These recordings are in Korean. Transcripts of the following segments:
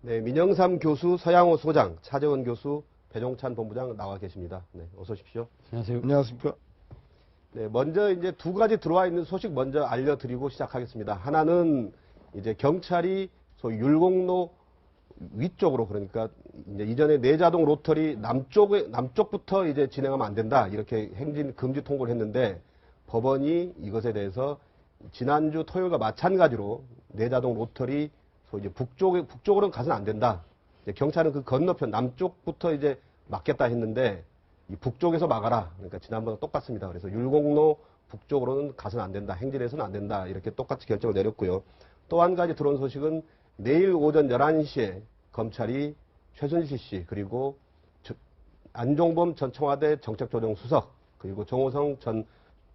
네, 민영삼 교수, 서양호 소장, 차재원 교수, 배종찬 본부장 나와 계십니다. 네, 어서 오십시오. 안녕하세요. 안녕하십니까. 네, 먼저 이제 두 가지 들어와 있는 소식 먼저 알려드리고 시작하겠습니다. 하나는 이제 경찰이 소위 율곡로 위쪽으로, 그러니까 이제 이전에 내자동 로터리 남쪽부터 이제 진행하면 안 된다, 이렇게 행진 금지 통보를 했는데, 법원이 이것에 대해서 지난주 토요일과 마찬가지로 내자동 로터리 소위 이제 북쪽으로는 가서는 안 된다. 이제 경찰은 그 건너편 남쪽부터 이제 막겠다 했는데, 이 북쪽에서 막아라. 그러니까 지난번과 똑같습니다. 그래서 율곡로 북쪽으로는 가서는 안 된다. 행진해서는 안 된다. 이렇게 똑같이 결정을 내렸고요. 또 한 가지 들어온 소식은 내일 오전 11시에 검찰이 최순실 씨, 그리고 안종범 전 청와대 정책조정수석, 그리고 정호성 전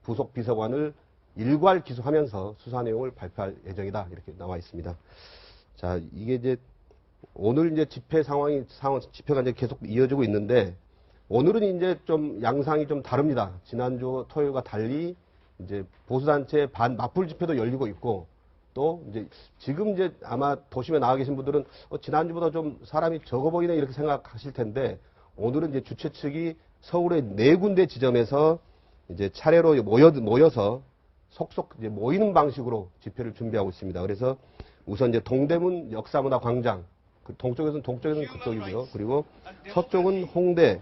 부속 비서관을 일괄 기소하면서 수사 내용을 발표할 예정이다. 이렇게 나와 있습니다. 자, 이게 이제 오늘 이제 집회가 이제 계속 이어지고 있는데, 오늘은 이제 좀 양상이 좀 다릅니다. 지난주 토요일과 달리 이제 보수단체 맞불 집회도 열리고 있고, 또 이제 지금 이제 아마 도심에 나와 계신 분들은 지난주보다 좀 사람이 적어 보이네 이렇게 생각하실 텐데, 오늘은 이제 주최 측이 서울의 4군데 지점에서 이제 차례로 모여서 속속 이제 모이는 방식으로 집회를 준비하고 있습니다. 그래서 우선 이제 동대문 역사문화광장, 동쪽에서는 그쪽이고요. 그리고 서쪽은 홍대,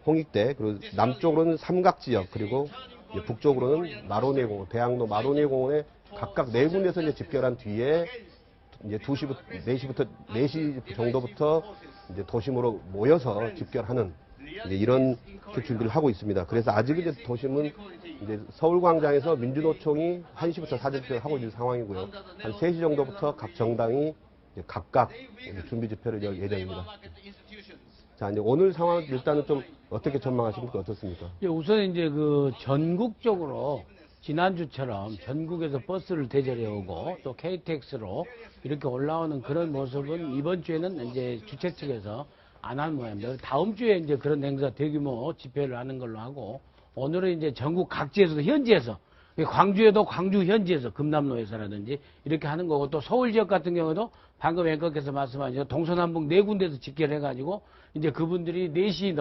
홍익대, 그리고 남쪽으로는 삼각지역, 그리고 북쪽으로는 마로니에공원, 대학로 마로니에공원에 각각 4군데서 이제 집결을 한 뒤에 이제 4시 정도부터 이제 도심으로 모여서 집결하는 이제 이런 준비를 하고 있습니다. 그래서 아직 이제 도심은 이제 서울광장에서 민주노총이 1시부터 사전집회를 하고 있는 상황이고요. 한 3시 정도부터 각 정당이 이제 각각 준비 집회를 열 예정입니다. 자, 이제 오늘 상황 일단은 좀 어떻게 전망하십니까? 어떻습니까? 우선 이제 그 전국적으로 지난주처럼 전국에서 버스를 대절해 오고 또 KTX로 이렇게 올라오는 그런 모습은 이번 주에는 이제 주최 측에서 안 할 모양입니다. 다음 주에 이제 그런 행사 대규모 집회를 하는 걸로 하고, 오늘은 이제 전국 각지에서도 현지에서, 광주에도 광주 현지에서 금남로에서라든지 이렇게 하는 거고, 또 서울 지역 같은 경우도 방금 앵커께서 말씀하신 동서남북 4군데에서 집결해 가지고 이제 그분들이 4시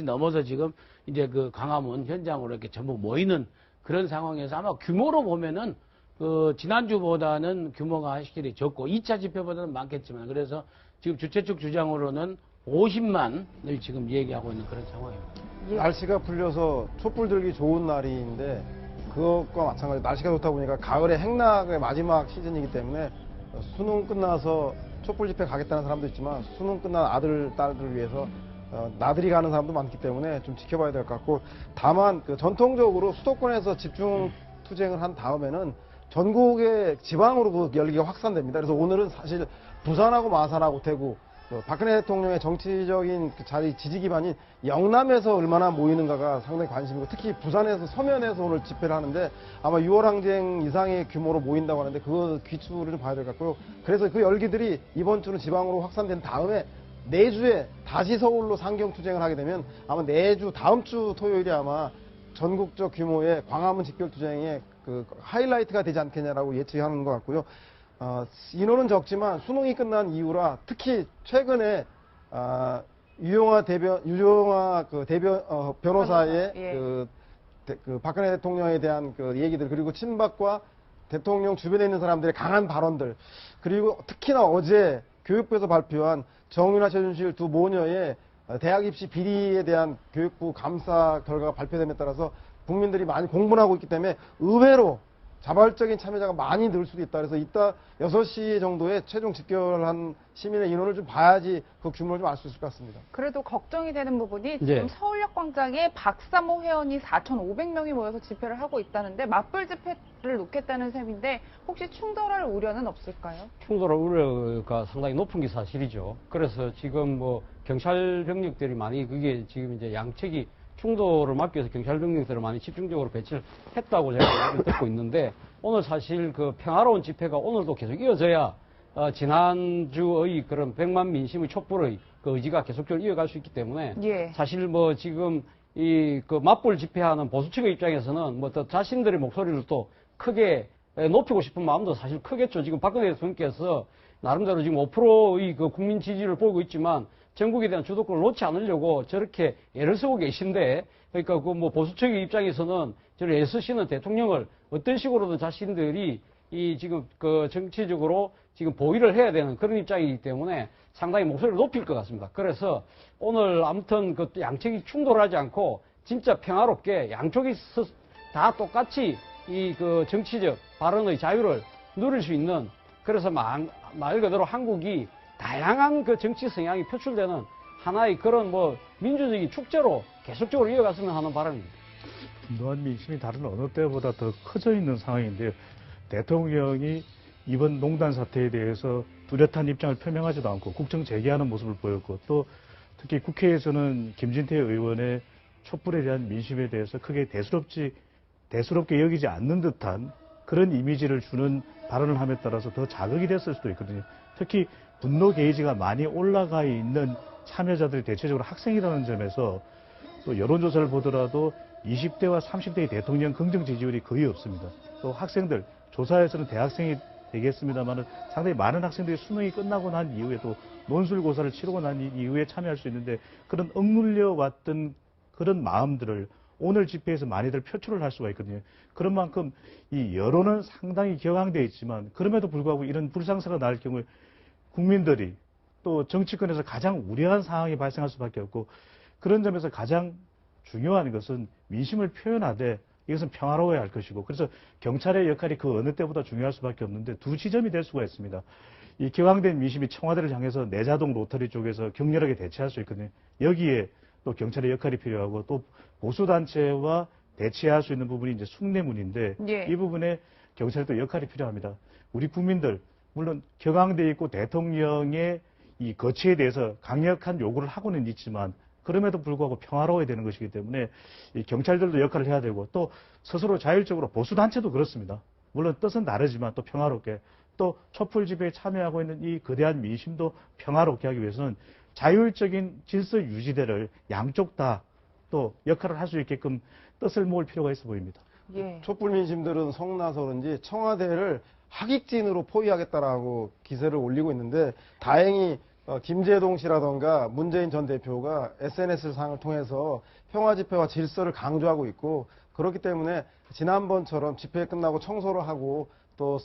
넘어서 지금 이제 그 광화문 현장으로 이렇게 전부 모이는 그런 상황에서 아마 규모로 보면은 지난주보다는 규모가 확실히 적고 2차 집회보다는 많겠지만, 그래서 지금 주최 측 주장으로는 50만을 지금 얘기하고 있는 그런 상황입니다. 날씨가 풀려서 촛불 들기 좋은 날인데, 그것과 마찬가지로 날씨가 좋다 보니까 가을에 행락의 마지막 시즌이기 때문에 수능 끝나서 촛불 집회 가겠다는 사람도 있지만, 수능 끝난 아들, 딸들 위해서 나들이 가는 사람도 많기 때문에 좀 지켜봐야 될 것 같고, 다만 전통적으로 수도권에서 집중 투쟁을 한 다음에는 전국의 지방으로 그 열기가 확산됩니다. 그래서 오늘은 사실 부산하고 마산하고 대구, 박근혜 대통령의 정치적인 자리 지지 기반인 영남에서 얼마나 모이는가가 상당히 관심이고, 특히 부산에서 서면에서 오늘 집회를 하는데 아마 6월 항쟁 이상의 규모로 모인다고 하는데, 그거 귀추를 좀 봐야 될 것 같고요. 그래서 그 열기들이 이번 주는 지방으로 확산된 다음에 내주에 다시 서울로 상경투쟁을 하게 되면 아마 내주 다음 주 토요일이 아마 전국적 규모의 광화문 집결투쟁의 그 하이라이트가 되지 않겠냐라고 예측하는 것 같고요. 인원은 적지만 수능이 끝난 이후라, 특히 최근에 유영아 변호사의 그 박근혜 대통령에 대한 그 얘기들, 그리고 친박과 대통령 주변에 있는 사람들의 강한 발언들, 그리고 특히나 어제 교육부에서 발표한 정윤아 최순실 두 모녀의 대학 입시 비리에 대한 교육부 감사 결과가 발표됨에 따라서 국민들이 많이 공분하고 있기 때문에 의외로 자발적인 참여자가 많이 늘 수도 있다. 그래서 이따 6시 정도에 최종 집결한 시민의 인원을 좀 봐야지 그 규모를 좀 알 수 있을 것 같습니다. 그래도 걱정이 되는 부분이 지금 서울역 광장에 박사모 회원이 4,500명이 모여서 집회를 하고 있다는데, 맞불 집회를 놓겠다는 셈인데 혹시 충돌할 우려는 없을까요? 충돌할 우려가 상당히 높은 게 사실이죠. 그래서 지금 뭐 경찰 병력들이 많이, 그게 지금 이제 양측이 충돌을 막기 위해서 경찰 병력들을 많이 집중적으로 배치를 했다고 제가 얘기를 듣고 있는데, 오늘 사실 그 평화로운 집회가 오늘도 계속 이어져야 지난주의 그런 100만 민심의 촛불의 그 의지가 계속적으로 이어갈 수 있기 때문에, 사실 뭐 지금 이 그 맞불 집회하는 보수 측의 입장에서는 뭐 더 자신들의 목소리를 또 크게 높이고 싶은 마음도 사실 크겠죠. 지금 박근혜 대통령께서 나름대로 지금 5%의 그 국민 지지를 보이고 있지만 전국에 대한 주도권을 놓지 않으려고 저렇게 애를 쓰고 계신데, 그러니까 그 뭐 보수 측의 입장에서는 저를 애쓰시는 대통령을 어떤 식으로든 자신들이 이 지금 그 정치적으로 지금 보위를 해야 되는 그런 입장이기 때문에 상당히 목소리를 높일 것 같습니다. 그래서 오늘 아무튼 그 양측이 충돌하지 않고 진짜 평화롭게 양쪽이 다 똑같이 이 그 정치적 발언의 자유를 누릴 수 있는, 그래서 말 그대로 한국이 다양한 그 정치 성향이 표출되는 하나의 그런 뭐 민주적인 축제로 계속적으로 이어갔으면 하는 바람입니다. 분노한 민심이 다른 어느 때보다 더 커져 있는 상황인데요. 대통령이 이번 농단 사태에 대해서 뚜렷한 입장을 표명하지도 않고 국정 재개하는 모습을 보였고, 또 특히 국회에서는 김진태 의원의 촛불에 대한 민심에 대해서 크게 대수롭게 여기지 않는 듯한 그런 이미지를 주는 발언을 함에 따라서 더 자극이 됐을 수도 있거든요. 특히 분노 게이지가 많이 올라가 있는 참여자들이 대체적으로 학생이라는 점에서, 또 여론조사를 보더라도 20대와 30대의 대통령 긍정 지지율이 거의 없습니다. 또 학생들, 조사에서는 대학생이 되겠습니다만 상당히 많은 학생들이 수능이 끝나고 난 이후에 또 논술고사를 치르고 난 이후에 참여할 수 있는데, 그런 억눌려 왔던 그런 마음들을 오늘 집회에서 많이들 표출을 할 수가 있거든요. 그런 만큼 이 여론은 상당히 격앙되어 있지만, 그럼에도 불구하고 이런 불상사가 날 경우에 국민들이 또 정치권에서 가장 우려한 상황이 발생할 수밖에 없고, 그런 점에서 가장 중요한 것은 민심을 표현하되 이것은 평화로워야 할 것이고, 그래서 경찰의 역할이 그 어느 때보다 중요할 수밖에 없는데, 두 지점이 될 수가 있습니다. 이 격앙된 민심이 청와대를 향해서 내자동 로터리 쪽에서 격렬하게 대치할 수 있거든요. 여기에 또 경찰의 역할이 필요하고, 또 보수단체와 대치할 수 있는 부분이 이제 숭례문인데, 예. 이 부분에 경찰의 또 역할이 필요합니다. 우리 국민들, 물론 격앙돼 있고 대통령의 이 거취에 대해서 강력한 요구를 하고는 있지만, 그럼에도 불구하고 평화로워야 되는 것이기 때문에 이 경찰들도 역할을 해야 되고, 또 스스로 자율적으로 보수단체도 그렇습니다. 물론 뜻은 다르지만 또 평화롭게, 또 촛불 집회에 참여하고 있는 이 거대한 민심도 평화롭게 하기 위해서는 자율적인 질서 유지대를 양쪽 다 또 역할을 할 수 있게끔 뜻을 모을 필요가 있어 보입니다. 예. 촛불 민심들은 성나서 그런지 청와대를 하객진으로 포위하겠다라고 기세를 올리고 있는데, 다행히 김재동 씨라던가 문재인 전 대표가 SNS상을 통해서 평화 집회와 질서를 강조하고 있고, 그렇기 때문에 지난번처럼 집회 끝나고 청소를 하고 또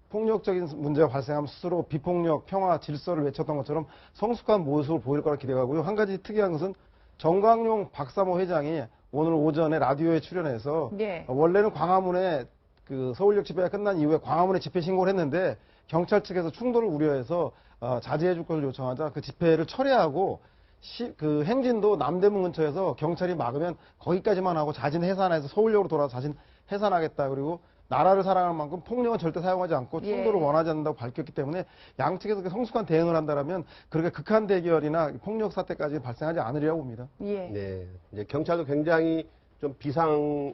폭력적인 문제가 발생하면 스스로 비폭력, 평화, 질서를 외쳤던 것처럼 성숙한 모습을 보일 거라 기대하고요. 한 가지 특이한 것은 정광용 박사모 회장이 오늘 오전에 라디오에 출연해서 예. 원래는 광화문에 그 서울역 집회가 끝난 이후에 광화문에 집회 신고를 했는데, 경찰 측에서 충돌을 우려해서 자제해 줄 것을 요청하자 그 집회를 철회하고, 그 행진도 남대문 근처에서 경찰이 막으면 거기까지만 하고 자진 해산해서 서울역으로 돌아서 자진 해산하겠다. 그리고 나라를 사랑하는 만큼 폭력은 절대 사용하지 않고 충돌을 예. 원하지 않는다고 밝혔기 때문에, 양측에서 성숙한 대응을 한다면 그렇게 극한 대결이나 폭력 사태까지 발생하지 않으리라고 봅니다. 예. 네, 이제 경찰도 굉장히 좀 비상을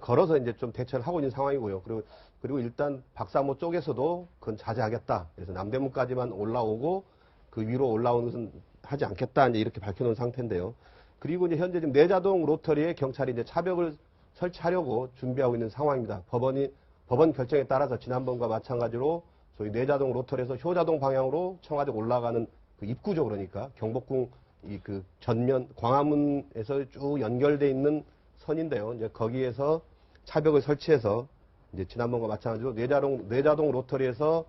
걸어서 이제 좀 대처를 하고 있는 상황이고요. 그리고 일단 박사모 쪽에서도 그건 자제하겠다. 그래서 남대문까지만 올라오고 그 위로 올라오는 것은 하지 않겠다. 이제 이렇게 밝혀놓은 상태인데요. 그리고 이제 현재 지금 내자동 로터리에 경찰이 이제 차벽을 설치하려고 준비하고 있는 상황입니다. 법원 결정에 따라서 지난번과 마찬가지로 소위 내자동 로터리에서 효자동 방향으로 청와대 올라가는 그 입구죠. 그러니까 경복궁 이 그 전면 광화문에서 쭉 연결돼 있는 선인데요. 이제 거기에서 차벽을 설치해서 이제 지난번과 마찬가지로 내자동 로터리에서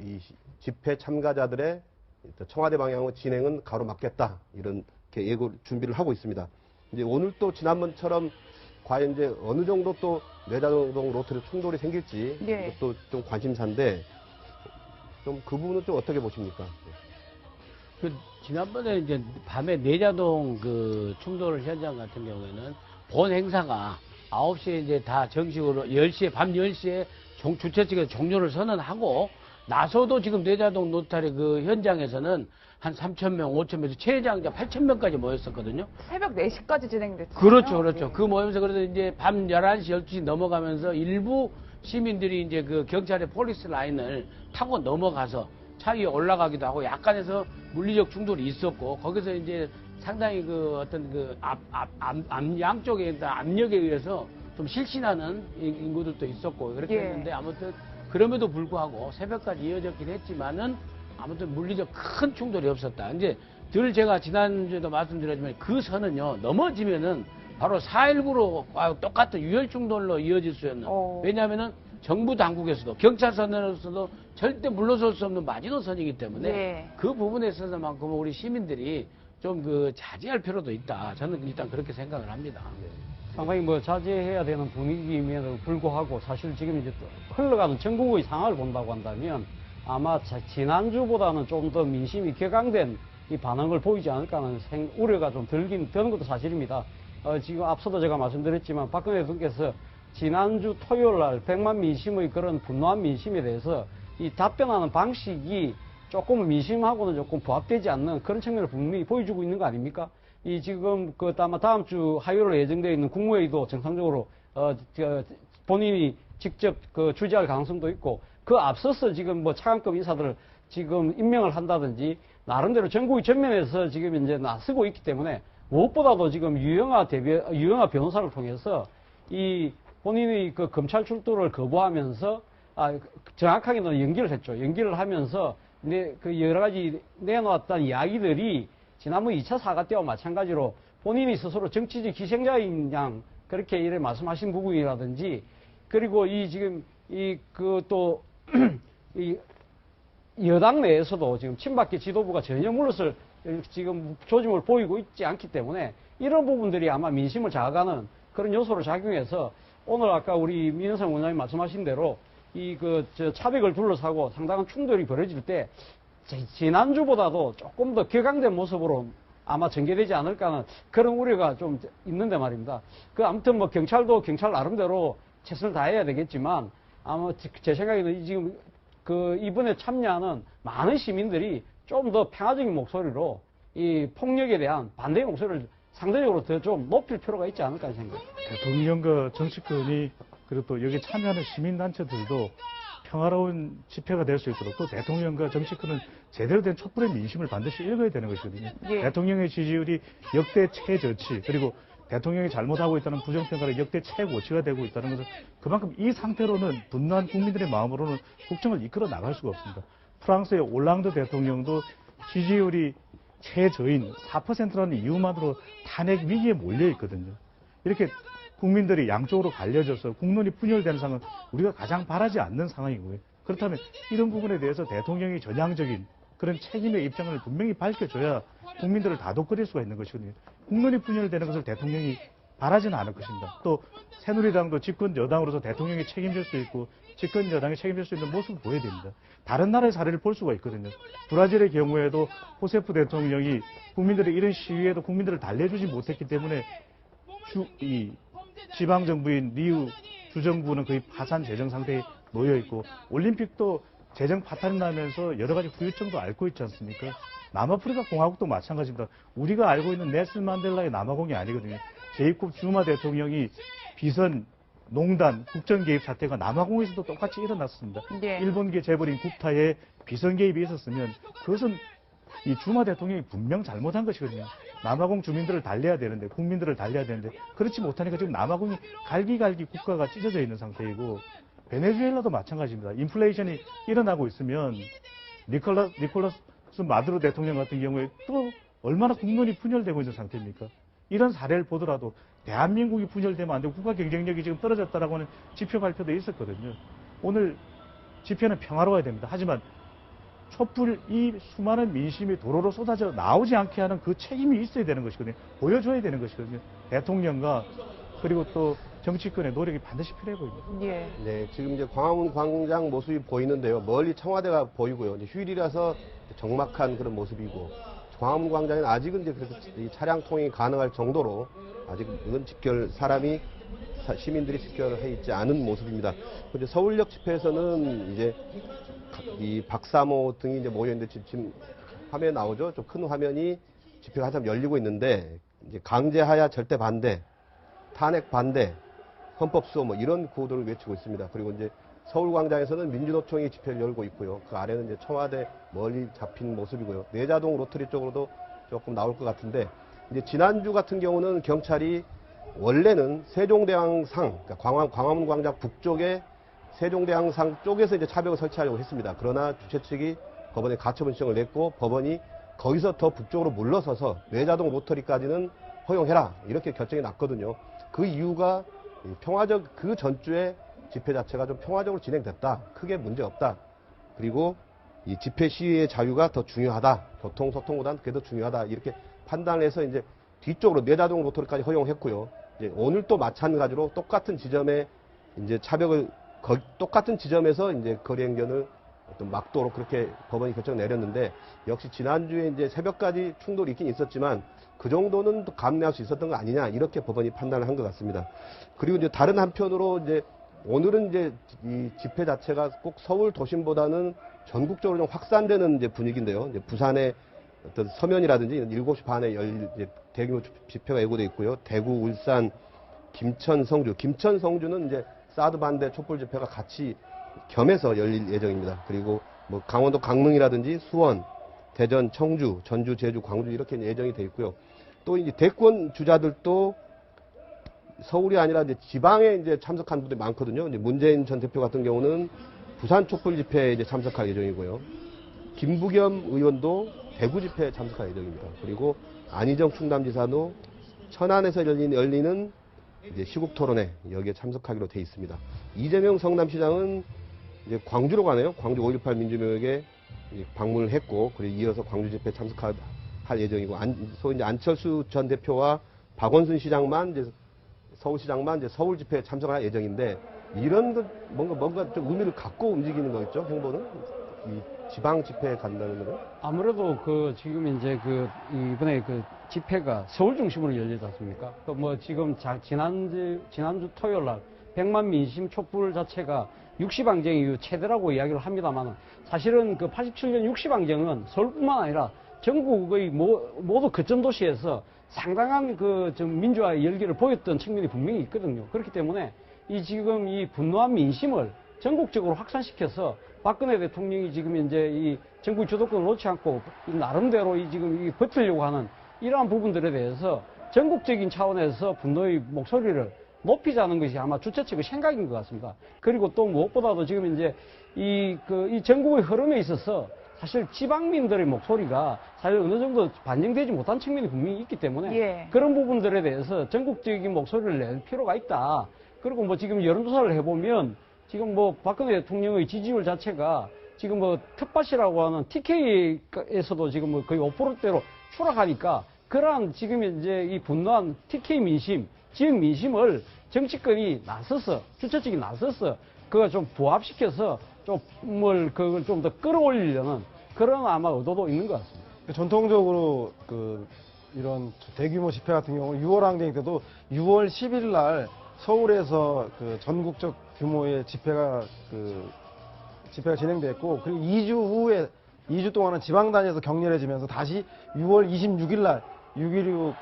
이 집회 참가자들의 청와대 방향으로 진행은 가로막겠다. 이렇게 예고 준비를 하고 있습니다. 이제 오늘 또 지난번처럼 과연 이제 어느 정도 또 내자동 로터리 충돌이 생길지 예. 이것도 좀 관심사인데, 좀 그 부분은 좀 어떻게 보십니까? 그 지난번에 이제 밤에 내자동 그 충돌 현장 같은 경우에는 본 행사가 9시에 이제 다 정식으로 10시에 밤 10시에 주최 측에서 종료를 선언하고 나서도 지금 내자동 로터리 그 현장에서는 한 3,000명, 5,000명, 최장자 8,000명까지 모였었거든요. 새벽 4시까지 진행됐죠. 그렇죠, 그렇죠. 그 모임에서 그래서 이제 밤 11시, 12시 넘어가면서 일부 시민들이 이제 그 경찰의 폴리스 라인을 타고 넘어가서 차 위에 올라가기도 하고 약간에서 물리적 충돌이 있었고, 거기서 이제 상당히 그 어떤 그 양쪽에 압력에 의해서 좀 실신하는 인구들도 있었고, 그렇게 예. 했는데 아무튼 그럼에도 불구하고 새벽까지 이어졌긴 했지만은 아무튼 물리적 큰 충돌이 없었다. 이제 늘 제가 지난주에도 말씀드렸지만 그 선은요, 넘어지면은 바로 4.19로 똑같은 유혈 충돌로 이어질 수 있는. 왜냐하면은 정부 당국에서도 경찰선에서도 절대 물러설 수 없는 마지노선이기 때문에 예. 그 부분에 있어서만큼은 우리 시민들이 좀 그 자제할 필요도 있다. 저는 일단 그렇게 생각을 합니다. 상당히 뭐 자제해야 되는 분위기임에도 불구하고 사실 지금 이제 또 흘러가는 전국의 상황을 본다고 한다면 아마 지난주보다는 좀 더 민심이 격앙된 이 반응을 보이지 않을까 하는 우려가 좀 드는 것도 사실입니다. 지금 앞서도 제가 말씀드렸지만 박근혜 대통령께서 지난주 토요일 날 100만 민심의 그런 분노한 민심에 대해서 이 답변하는 방식이 조금 민심하고는 조금 부합되지 않는 그런 측면을 분명히 보여주고 있는 거 아닙니까? 이 지금 그 아마 다음 주 화요일로 예정되어 있는 국무회의도 정상적으로 본인이 직접 그 주재할 가능성도 있고 그 앞서서 지금 뭐 차관급 인사들을 지금 임명을 한다든지 나름대로 전국의 전면에서 지금 이제 나서고 있기 때문에 무엇보다도 지금 유영아 변호사를 통해서 이 본인의 그 검찰 출두를 거부하면서 정확하게는 연기를 했죠. 연기를 하면서 그 여러 가지 내놓았던 이야기들이 지난번 2차 사과 때와 마찬가지로 본인이 스스로 정치적 희생자인 양 그렇게 이래 말씀하신 부분이라든지 그리고 이 지금 이 그 또 이 여당 내에서도 지금 친박계 지도부가 전혀 물러설 지금 조짐을 보이고 있지 않기 때문에 이런 부분들이 아마 민심을 자극하는 그런 요소로 작용해서 오늘 아까 우리 민영상 원장님 말씀하신 대로 이 차벽을 둘러싸고 상당한 충돌이 벌어질 때 지난주보다도 조금 더 격앙된 모습으로 아마 전개되지 않을까 하는 그런 우려가 좀 있는데 말입니다. 아무튼 뭐 경찰도 경찰 나름대로 최선을 다해야 되겠지만 아마 제 생각에는 지금 이번에 참여하는 많은 시민들이 좀 더 평화적인 목소리로 이 폭력에 대한 반대의 목소리를 상대적으로 더 좀 높일 필요가 있지 않을까 생각합니다. 대통령과 정치권이 그리고 또 여기 참여하는 시민단체들도 평화로운 집회가 될 수 있도록 또 대통령과 정치권은 제대로 된 촛불의 민심을 반드시 읽어야 되는 것이거든요. 예. 대통령의 지지율이 역대 최저치 그리고 대통령이 잘못하고 있다는 부정평가가 역대 최고치가 되고 있다는 것은 그만큼 이 상태로는 분노한 국민들의 마음으로는 국정을 이끌어 나갈 수가 없습니다. 프랑스의 올랑드 대통령도 지지율이 최저인 4%라는 이유만으로 탄핵 위기에 몰려 있거든요. 이렇게 국민들이 양쪽으로 갈려져서 국론이 분열되는 상황은 우리가 가장 바라지 않는 상황이고요. 그렇다면 이런 부분에 대해서 대통령이 전향적인 그런 책임의 입장을 분명히 밝혀줘야 국민들을 다독거릴 수가 있는 것이거든요. 국론이 분열되는 것을 대통령이 바라지는 않을 것입니다. 또 새누리당도 집권 여당으로서 대통령이 책임질 수 있고 집권 여당이 책임질 수 있는 모습을 보여야 됩니다. 다른 나라의 사례를 볼 수가 있거든요. 브라질의 경우에도 호세프 대통령이 국민들의 이런 시위에도 국민들을 달래주지 못했기 때문에 지방정부인 리우 주정부는 거의 파산 재정 상태에 놓여 있고 올림픽도 재정 파탄이 나면서 여러 가지 후유증도 앓고 있지 않습니까? 남아프리카 공화국도 마찬가지입니다. 우리가 알고 있는 넬슨 만델라의 남아공이 아니거든요. 제이콥 주마 대통령이 비선, 농단, 국정 개입 사태가 남아공에서도 똑같이 일어났습니다. 네. 일본계 재벌인 국타에 비선 개입이 있었으면 그것은 이 주마 대통령이 분명 잘못한 것이거든요. 남아공 주민들을 달래야 되는데, 국민들을 달래야 되는데 그렇지 못하니까 지금 남아공이 갈기갈기 국가가 찢어져 있는 상태이고 베네수엘라도 마찬가지입니다. 인플레이션이 일어나고 있으면 니콜라스 마두로 대통령 같은 경우에 또 얼마나 국론이 분열되고 있는 상태입니까? 이런 사례를 보더라도 대한민국이 분열되면 안 되고 국가 경쟁력이 지금 떨어졌다라고 하는 지표 발표도 있었거든요. 오늘 집회는 평화로워야 됩니다. 하지만 촛불 이 수많은 민심이 도로로 쏟아져 나오지 않게 하는 그 책임이 있어야 되는 것이거든요. 보여줘야 되는 것이거든요. 대통령과 그리고 또 정치권의 노력이 반드시 필요해 보입니다. 예. 네, 지금 이제 광화문 광장 모습이 보이는데요. 멀리 청와대가 보이고요. 이제 휴일이라서 적막한 그런 모습이고, 광화문 광장에는 아직은 이제 그래서 이 차량 통행이 가능할 정도로 아직은 시민들이 집결해 있지 않은 모습입니다. 이제 서울역 집회에서는 이제 이 박사모 등이 이제 모여 있는데 지금 화면에 나오죠. 좀 큰 화면이 집회가 한참 열리고 있는데, 이제 강제하야 절대 반대, 탄핵 반대, 헌법 수호 뭐 이런 구호들을 외치고 있습니다. 그리고 이제 서울광장에서는 민주노총이 집회를 열고 있고요. 그 아래는 이제 청와대 멀리 잡힌 모습이고요. 내자동 로터리 쪽으로도 조금 나올 것 같은데, 이제 지난주 같은 경우는 경찰이 원래는 세종대왕상, 그러니까 광화문 광장 북쪽에 세종대왕상 쪽에서 이제 차벽을 설치하려고 했습니다. 그러나 주최 측이 법원에 가처분 신청을 냈고 법원이 거기서 더 북쪽으로 물러서서 뇌자동 로터리까지는 허용해라 이렇게 결정이 났거든요. 그 이유가 평화적 그 전주에 집회 자체가 좀 평화적으로 진행됐다. 크게 문제 없다. 그리고 이 집회 시위의 자유가 더 중요하다. 교통 소통보다는 그게 더 중요하다. 이렇게 판단해서 이제 뒤쪽으로 뇌자동 로터리까지 허용했고요. 이제 오늘 또 마찬가지로 똑같은 지점에 이제 차벽을 똑같은 지점에서 이제 거리행견을 어떤 막도록 그렇게 법원이 결정을 내렸는데 역시 지난주에 이제 새벽까지 충돌이 있긴 있었지만 그 정도는 또 감내할 수 있었던 거 아니냐 이렇게 법원이 판단을 한 것 같습니다. 그리고 이제 다른 한편으로 이제 오늘은 이제 이 집회 자체가 꼭 서울 도심보다는 전국적으로 좀 확산되는 이제 분위기인데요. 이제 부산의 어떤 서면이라든지 7시 반에 열릴 이제 대규모 집회가 예고돼 있고요. 대구, 울산, 김천, 성주. 김천, 성주는 이제 사드 반대 촛불 집회가 같이 겸해서 열릴 예정입니다. 그리고 뭐 강원도 강릉이라든지 수원, 대전, 청주, 전주, 제주, 광주 이렇게 예정이 돼 있고요. 또 이제 대권 주자들도 서울이 아니라 이제 지방에 이제 참석한 분들이 많거든요. 이제 문재인 전 대표 같은 경우는 부산 촛불 집회에 이제 참석할 예정이고요. 김부겸 의원도 대구 집회에 참석할 예정입니다. 그리고 안희정 충남지사도 천안에서 열리는 이제 시국 토론회 여기에 참석하기로 돼 있습니다. 이재명 성남시장은 이제 광주로 가네요. 광주 5.18 민주묘역에 방문을 했고, 그리고 이어서 광주 집회에 참석할 예정이고, 소위 이제 안철수 전 대표와 박원순 시장만 이제 서울시장만 이제 서울 집회에 참석할 예정인데, 이런 것 뭔가 좀 의미를 갖고 움직이는 거겠죠, 행보는? 이 지방 집회에 간다는 거는? 아무래도 지금 이제 이번에 집회가 서울 중심으로 열리지 않습니까? 지금 지난주 토요일 날 100만 민심 촛불 자체가 60항쟁 이후 최대라고 이야기를 합니다만 사실은 87년 60항쟁은 서울뿐만 아니라 전국의 모두 거점 도시에서 상당한 좀 민주화의 열기를 보였던 측면이 분명히 있거든요. 그렇기 때문에 지금 이 분노한 민심을 전국적으로 확산시켜서 박근혜 대통령이 지금 이제 이 정부 주도권을 놓지 않고 나름대로 지금 버티려고 하는 이러한 부분들에 대해서 전국적인 차원에서 분노의 목소리를 높이자는 것이 아마 주최 측의 생각인 것 같습니다. 그리고 또 무엇보다도 지금 이제 이 전국의 흐름에 있어서 사실 지방민들의 목소리가 사실 어느 정도 반영되지 못한 측면이 분명히 있기 때문에 예. 그런 부분들에 대해서 전국적인 목소리를 낼 필요가 있다. 그리고 지금 여론조사를 해보면 지금 박근혜 대통령의 지지율 자체가 지금 텃밭이라고 하는 TK에서도 지금 거의 5%대로 추락하니까 그러한 지금 이제 이 분노한 TK 민심, 지역 민심을 정치권이 나서서, 주최 측이 나서서 그거 좀 부합시켜서 그걸 좀 더 끌어올리려는 그런 아마 의도도 있는 것 같습니다. 전통적으로 이런 대규모 집회 같은 경우는 6월 항쟁 때도 6월 10일 날 서울에서 전국적 규모의 집회가 진행됐고, 그리고 2주 후에 2주 동안은 지방 단위에서 격렬해지면서 다시 6월 26일 날 6.16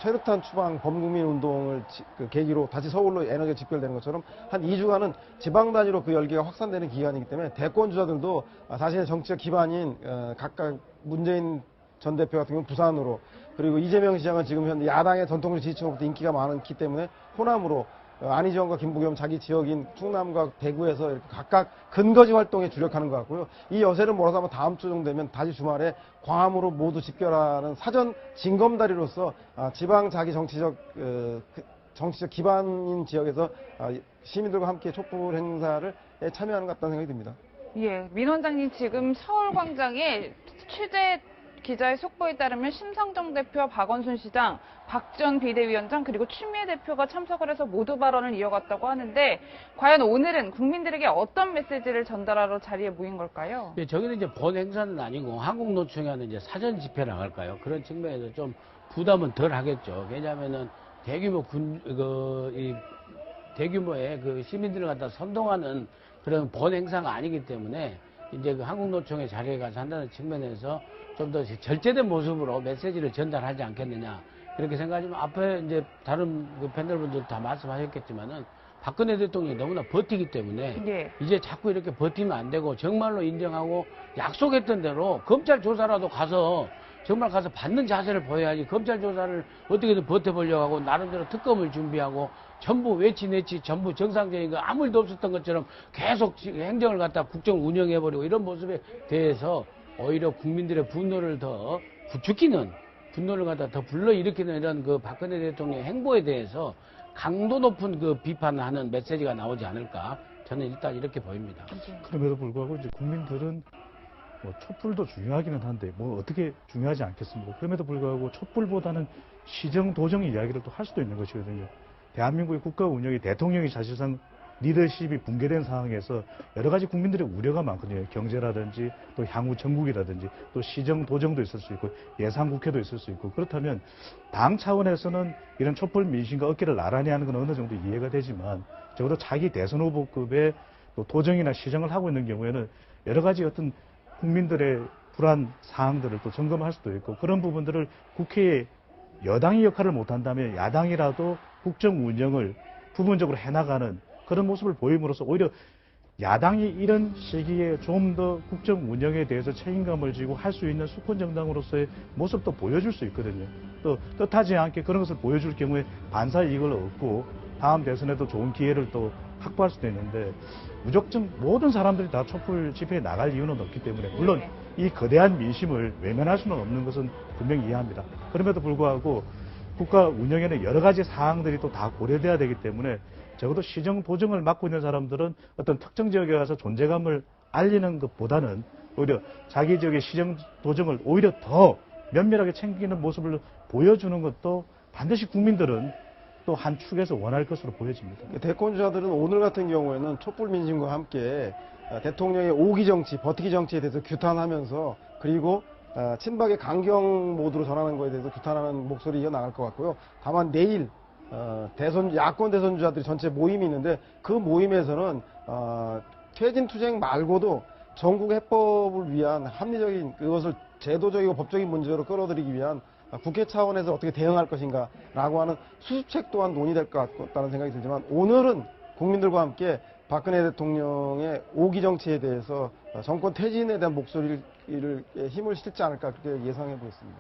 최루탄 추방 범국민 운동을 계기로 다시 서울로 에너지가 집결되는 것처럼 한 2주간은 지방 단위로 그 열기가 확산되는 기간이기 때문에 대권 주자들도 자신의 정치적 기반인 각각 문재인 전 대표 같은 경우는 부산으로, 그리고 이재명 시장은 지금 현재 야당의 전통적 지지층으로부터 인기가 많기 때문에 호남으로, 안희정과 김부겸 자기 지역인 충남과 대구에서 이렇게 각각 근거지 활동에 주력하는 것 같고요. 이 여세를 몰아서 아마 다음 주 정도 되면 다시 주말에 광화문으로 모두 집결하는 사전 징검다리로서 지방 자기 정치적 기반인 지역에서 시민들과 함께 촛불 행사를 참여하는 것 같다는 생각이 듭니다. 예, 민 원장님 지금 서울광장에 취재 기자의 속보에 따르면 심상정 대표, 박원순 시장, 박 전 비대위원장 그리고 추미애 대표가 참석을 해서 모두 발언을 이어갔다고 하는데 과연 오늘은 국민들에게 어떤 메시지를 전달하러 자리에 모인 걸까요? 예, 저기는 이제 본 행사는 아니고 한국노총이 하는 이제 사전 집회라 할까요? 그런 측면에서 좀 부담은 덜 하겠죠. 왜냐하면은 대규모의 시민들을 갖다 선동하는 그런 본 행사가 아니기 때문에 이제 한국노총의 자리에 가서 한다는 측면에서 좀 더 절제된 모습으로 메시지를 전달하지 않겠느냐 그렇게 생각하지만 앞에 이제 다른 팬들분들 다 말씀하셨겠지만은 박근혜 대통령이 너무나 버티기 때문에 예. 이제 자꾸 이렇게 버티면 안 되고 정말로 인정하고 약속했던 대로 검찰 조사라도 가서 정말 가서 받는 자세를 보여야지 검찰 조사를 어떻게든 버텨보려고 하고 나름대로 특검을 준비하고 전부 외치 전부 정상적인 거 아무 일도 없었던 것처럼 계속 행정을 갖다 국정을 운영해버리고 이런 모습에 대해서 오히려 국민들의 분노를 더 부추기는 분노를 갖다 더 불러일으키는 이런 그 박근혜 대통령의 행보에 대해서 강도 높은 그 비판하는 메시지가 나오지 않을까 저는 일단 이렇게 보입니다. 그럼에도 불구하고 이제 국민들은 뭐 촛불도 중요하기는 한데 뭐 어떻게 중요하지 않겠습니까? 그럼에도 불구하고 촛불보다는 시정 도정 이야기를 또 할 수도 있는 것이거든요. 대한민국의 국가 운영이 대통령이 사실상 리더십이 붕괴된 상황에서 여러 가지 국민들의 우려가 많거든요. 경제라든지 또 향후 정국이라든지 또 시정 도정도 있을 수 있고 예산국회도 있을 수 있고 그렇다면 당 차원에서는 이런 촛불 민심과 어깨를 나란히 하는 건 어느 정도 이해가 되지만 적어도 차기 대선 후보급의 또 도정이나 시정을 하고 있는 경우에는 여러 가지 어떤 국민들의 불안 사항들을 또 점검할 수도 있고 그런 부분들을 국회에 여당이 역할을 못한다면 야당이라도 국정 운영을 부분적으로 해나가는 그런 모습을 보임으로써 오히려 야당이 이런 시기에 좀 더 국정 운영에 대해서 책임감을 지고 할 수 있는 수권 정당으로서의 모습도 보여줄 수 있거든요. 또 뜻하지 않게 그런 것을 보여줄 경우에 반사 이익을 얻고 다음 대선에도 좋은 기회를 또 확보할 수도 있는데 무조건 모든 사람들이 다 촛불 집회에 나갈 이유는 없기 때문에 물론 이 거대한 민심을 외면할 수는 없는 것은 분명히 이해합니다. 그럼에도 불구하고 국가 운영에는 여러 가지 사항들이 또 다 고려돼야 되기 때문에 적어도 시정 도정을 맡고 있는 사람들은 어떤 특정 지역에 가서 존재감을 알리는 것보다는 오히려 자기 지역의 시정 도정을 오히려 더 면밀하게 챙기는 모습을 보여주는 것도 반드시 국민들은 또 한 축에서 원할 것으로 보여집니다. 대권주자들은 오늘 같은 경우에는 촛불 민심과 함께 대통령의 오기 정치, 버티기 정치에 대해서 규탄하면서 그리고 친박의 강경 모드로 전하는 것에 대해서 규탄하는 목소리 이어나갈 것 같고요. 다만 내일 야권 대선주자들이 전체 모임이 있는데 그 모임에서는 퇴진 투쟁 말고도 전국 해법을 위한 합리적인 그것을 제도적이고 법적인 문제로 끌어들이기 위한 국회 차원에서 어떻게 대응할 것인가 라고 하는 수습책 또한 논의될 것 같다는 생각이 들지만 오늘은 국민들과 함께 박근혜 대통령의 오기 정치에 대해서 정권 퇴진에 대한 목소리를 힘을 실지 않을까 그렇게 예상해 보겠습니다.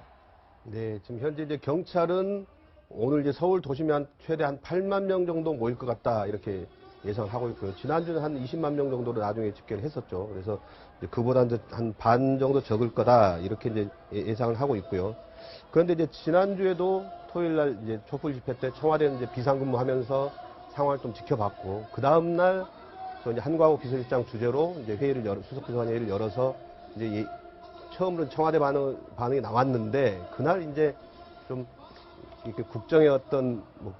네, 지금 현재 이제 경찰은 오늘 이제 서울 도심에 최대 한 8만 명 정도 모일 것 같다 이렇게 예상을 하고 있고요. 지난주는 한 20만 명 정도로 나중에 집계를 했었죠. 그래서 그보다 이제 한 반 정도 적을 거다 이렇게 이제 예상을 하고 있고요. 그런데 이제 지난주에도 토요일 날 이제 촛불 집회 때 청와대는 이제 비상근무하면서 상황을 좀 지켜봤고 그 다음 날 또 이제 한광호 비서실장 주재로 이제 수석 비서관회의를 열어서 이제 처음으로 청와대 반응이 나왔는데 그날 이제 좀 이렇게 국정의 어떤 뭐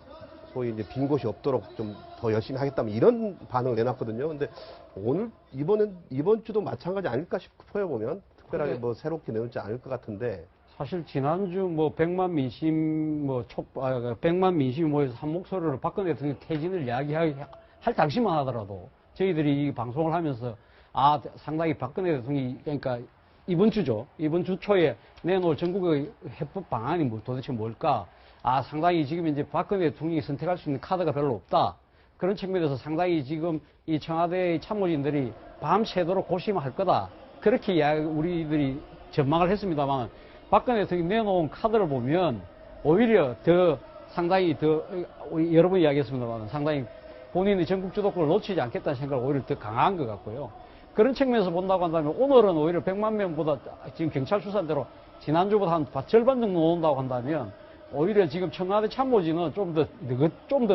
소위 이제 빈 곳이 없도록 좀 더 열심히 하겠다면 이런 반응을 내놨거든요. 근데 오늘 이번 주도 마찬가지 아닐까 싶어요 보면 특별하게 뭐 새롭게 내놓지 않을 것 같은데. 사실 지난주 뭐 100만 민심이 모여서 한 목소리로 박근혜 대통령 퇴진을 이야기할 당시만 하더라도 저희들이 이 방송을 하면서 상당히 박근혜 대통령이 그러니까 이번 주 초에 내놓을 전국의 해법 방안이 도대체 뭘까? 상당히 지금 이제 박근혜 대통령이 선택할 수 있는 카드가 별로 없다. 그런 측면에서 상당히 지금 이 청와대의 참모진들이 밤새도록 고심할 거다. 그렇게 우리들이 전망을 했습니다만 박근혜 대통령이 내놓은 카드를 보면 오히려 상당히 여러 번 이야기했습니다만 상당히 본인의 전국 주도권을 놓치지 않겠다는 생각을 오히려 더 강한 것 같고요. 그런 측면에서 본다고 한다면 오늘은 오히려 100만 명보다 지금 경찰 추산대로 지난주보다 한 절반 정도 나온다고 한다면 오히려 지금 청와대 참모진은 좀 더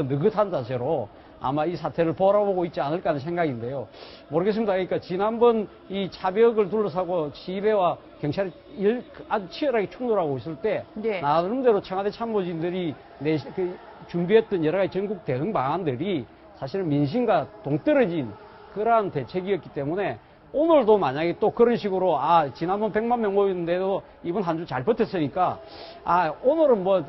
느긋한 자세로 아마 이 사태를 바라보고 있지 않을까 하는 생각인데요. 모르겠습니다. 그러니까 지난번 이 차벽을 둘러싸고 시위대와 경찰이 아주 치열하게 충돌하고 있을 때 나름대로 청와대 참모진들이 준비했던 여러 가지 전국 대응 방안들이 사실은 민심과 동떨어진 그러한 대책이었기 때문에 오늘도 만약에 또 그런 식으로 지난번 100만 명 모였는데도 이번 한 주 잘 버텼으니까 오늘은 뭐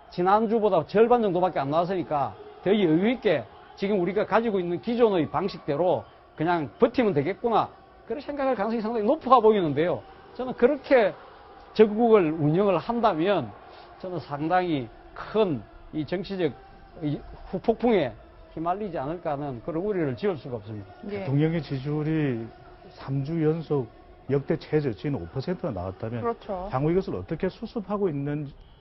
지난주보다 절반 정도밖에 안 나왔으니까 더 여유 있게 지금 우리가 가지고 있는 기존의 방식대로 그냥 버티면 되겠구나 그런 생각할 가능성이 상당히 높아 보이는데요. 저는 그렇게 전국을 운영을 한다면 저는 상당히 큰 이 정치적 후폭풍에 휘말리지 않을까 하는 그런 우려를 지을 수가 없습니다. 대통령의 지지율이 3주 연속 역대 최저치인 5%가 나왔다면 그렇죠. 향후 이것을 어떻게 수습하고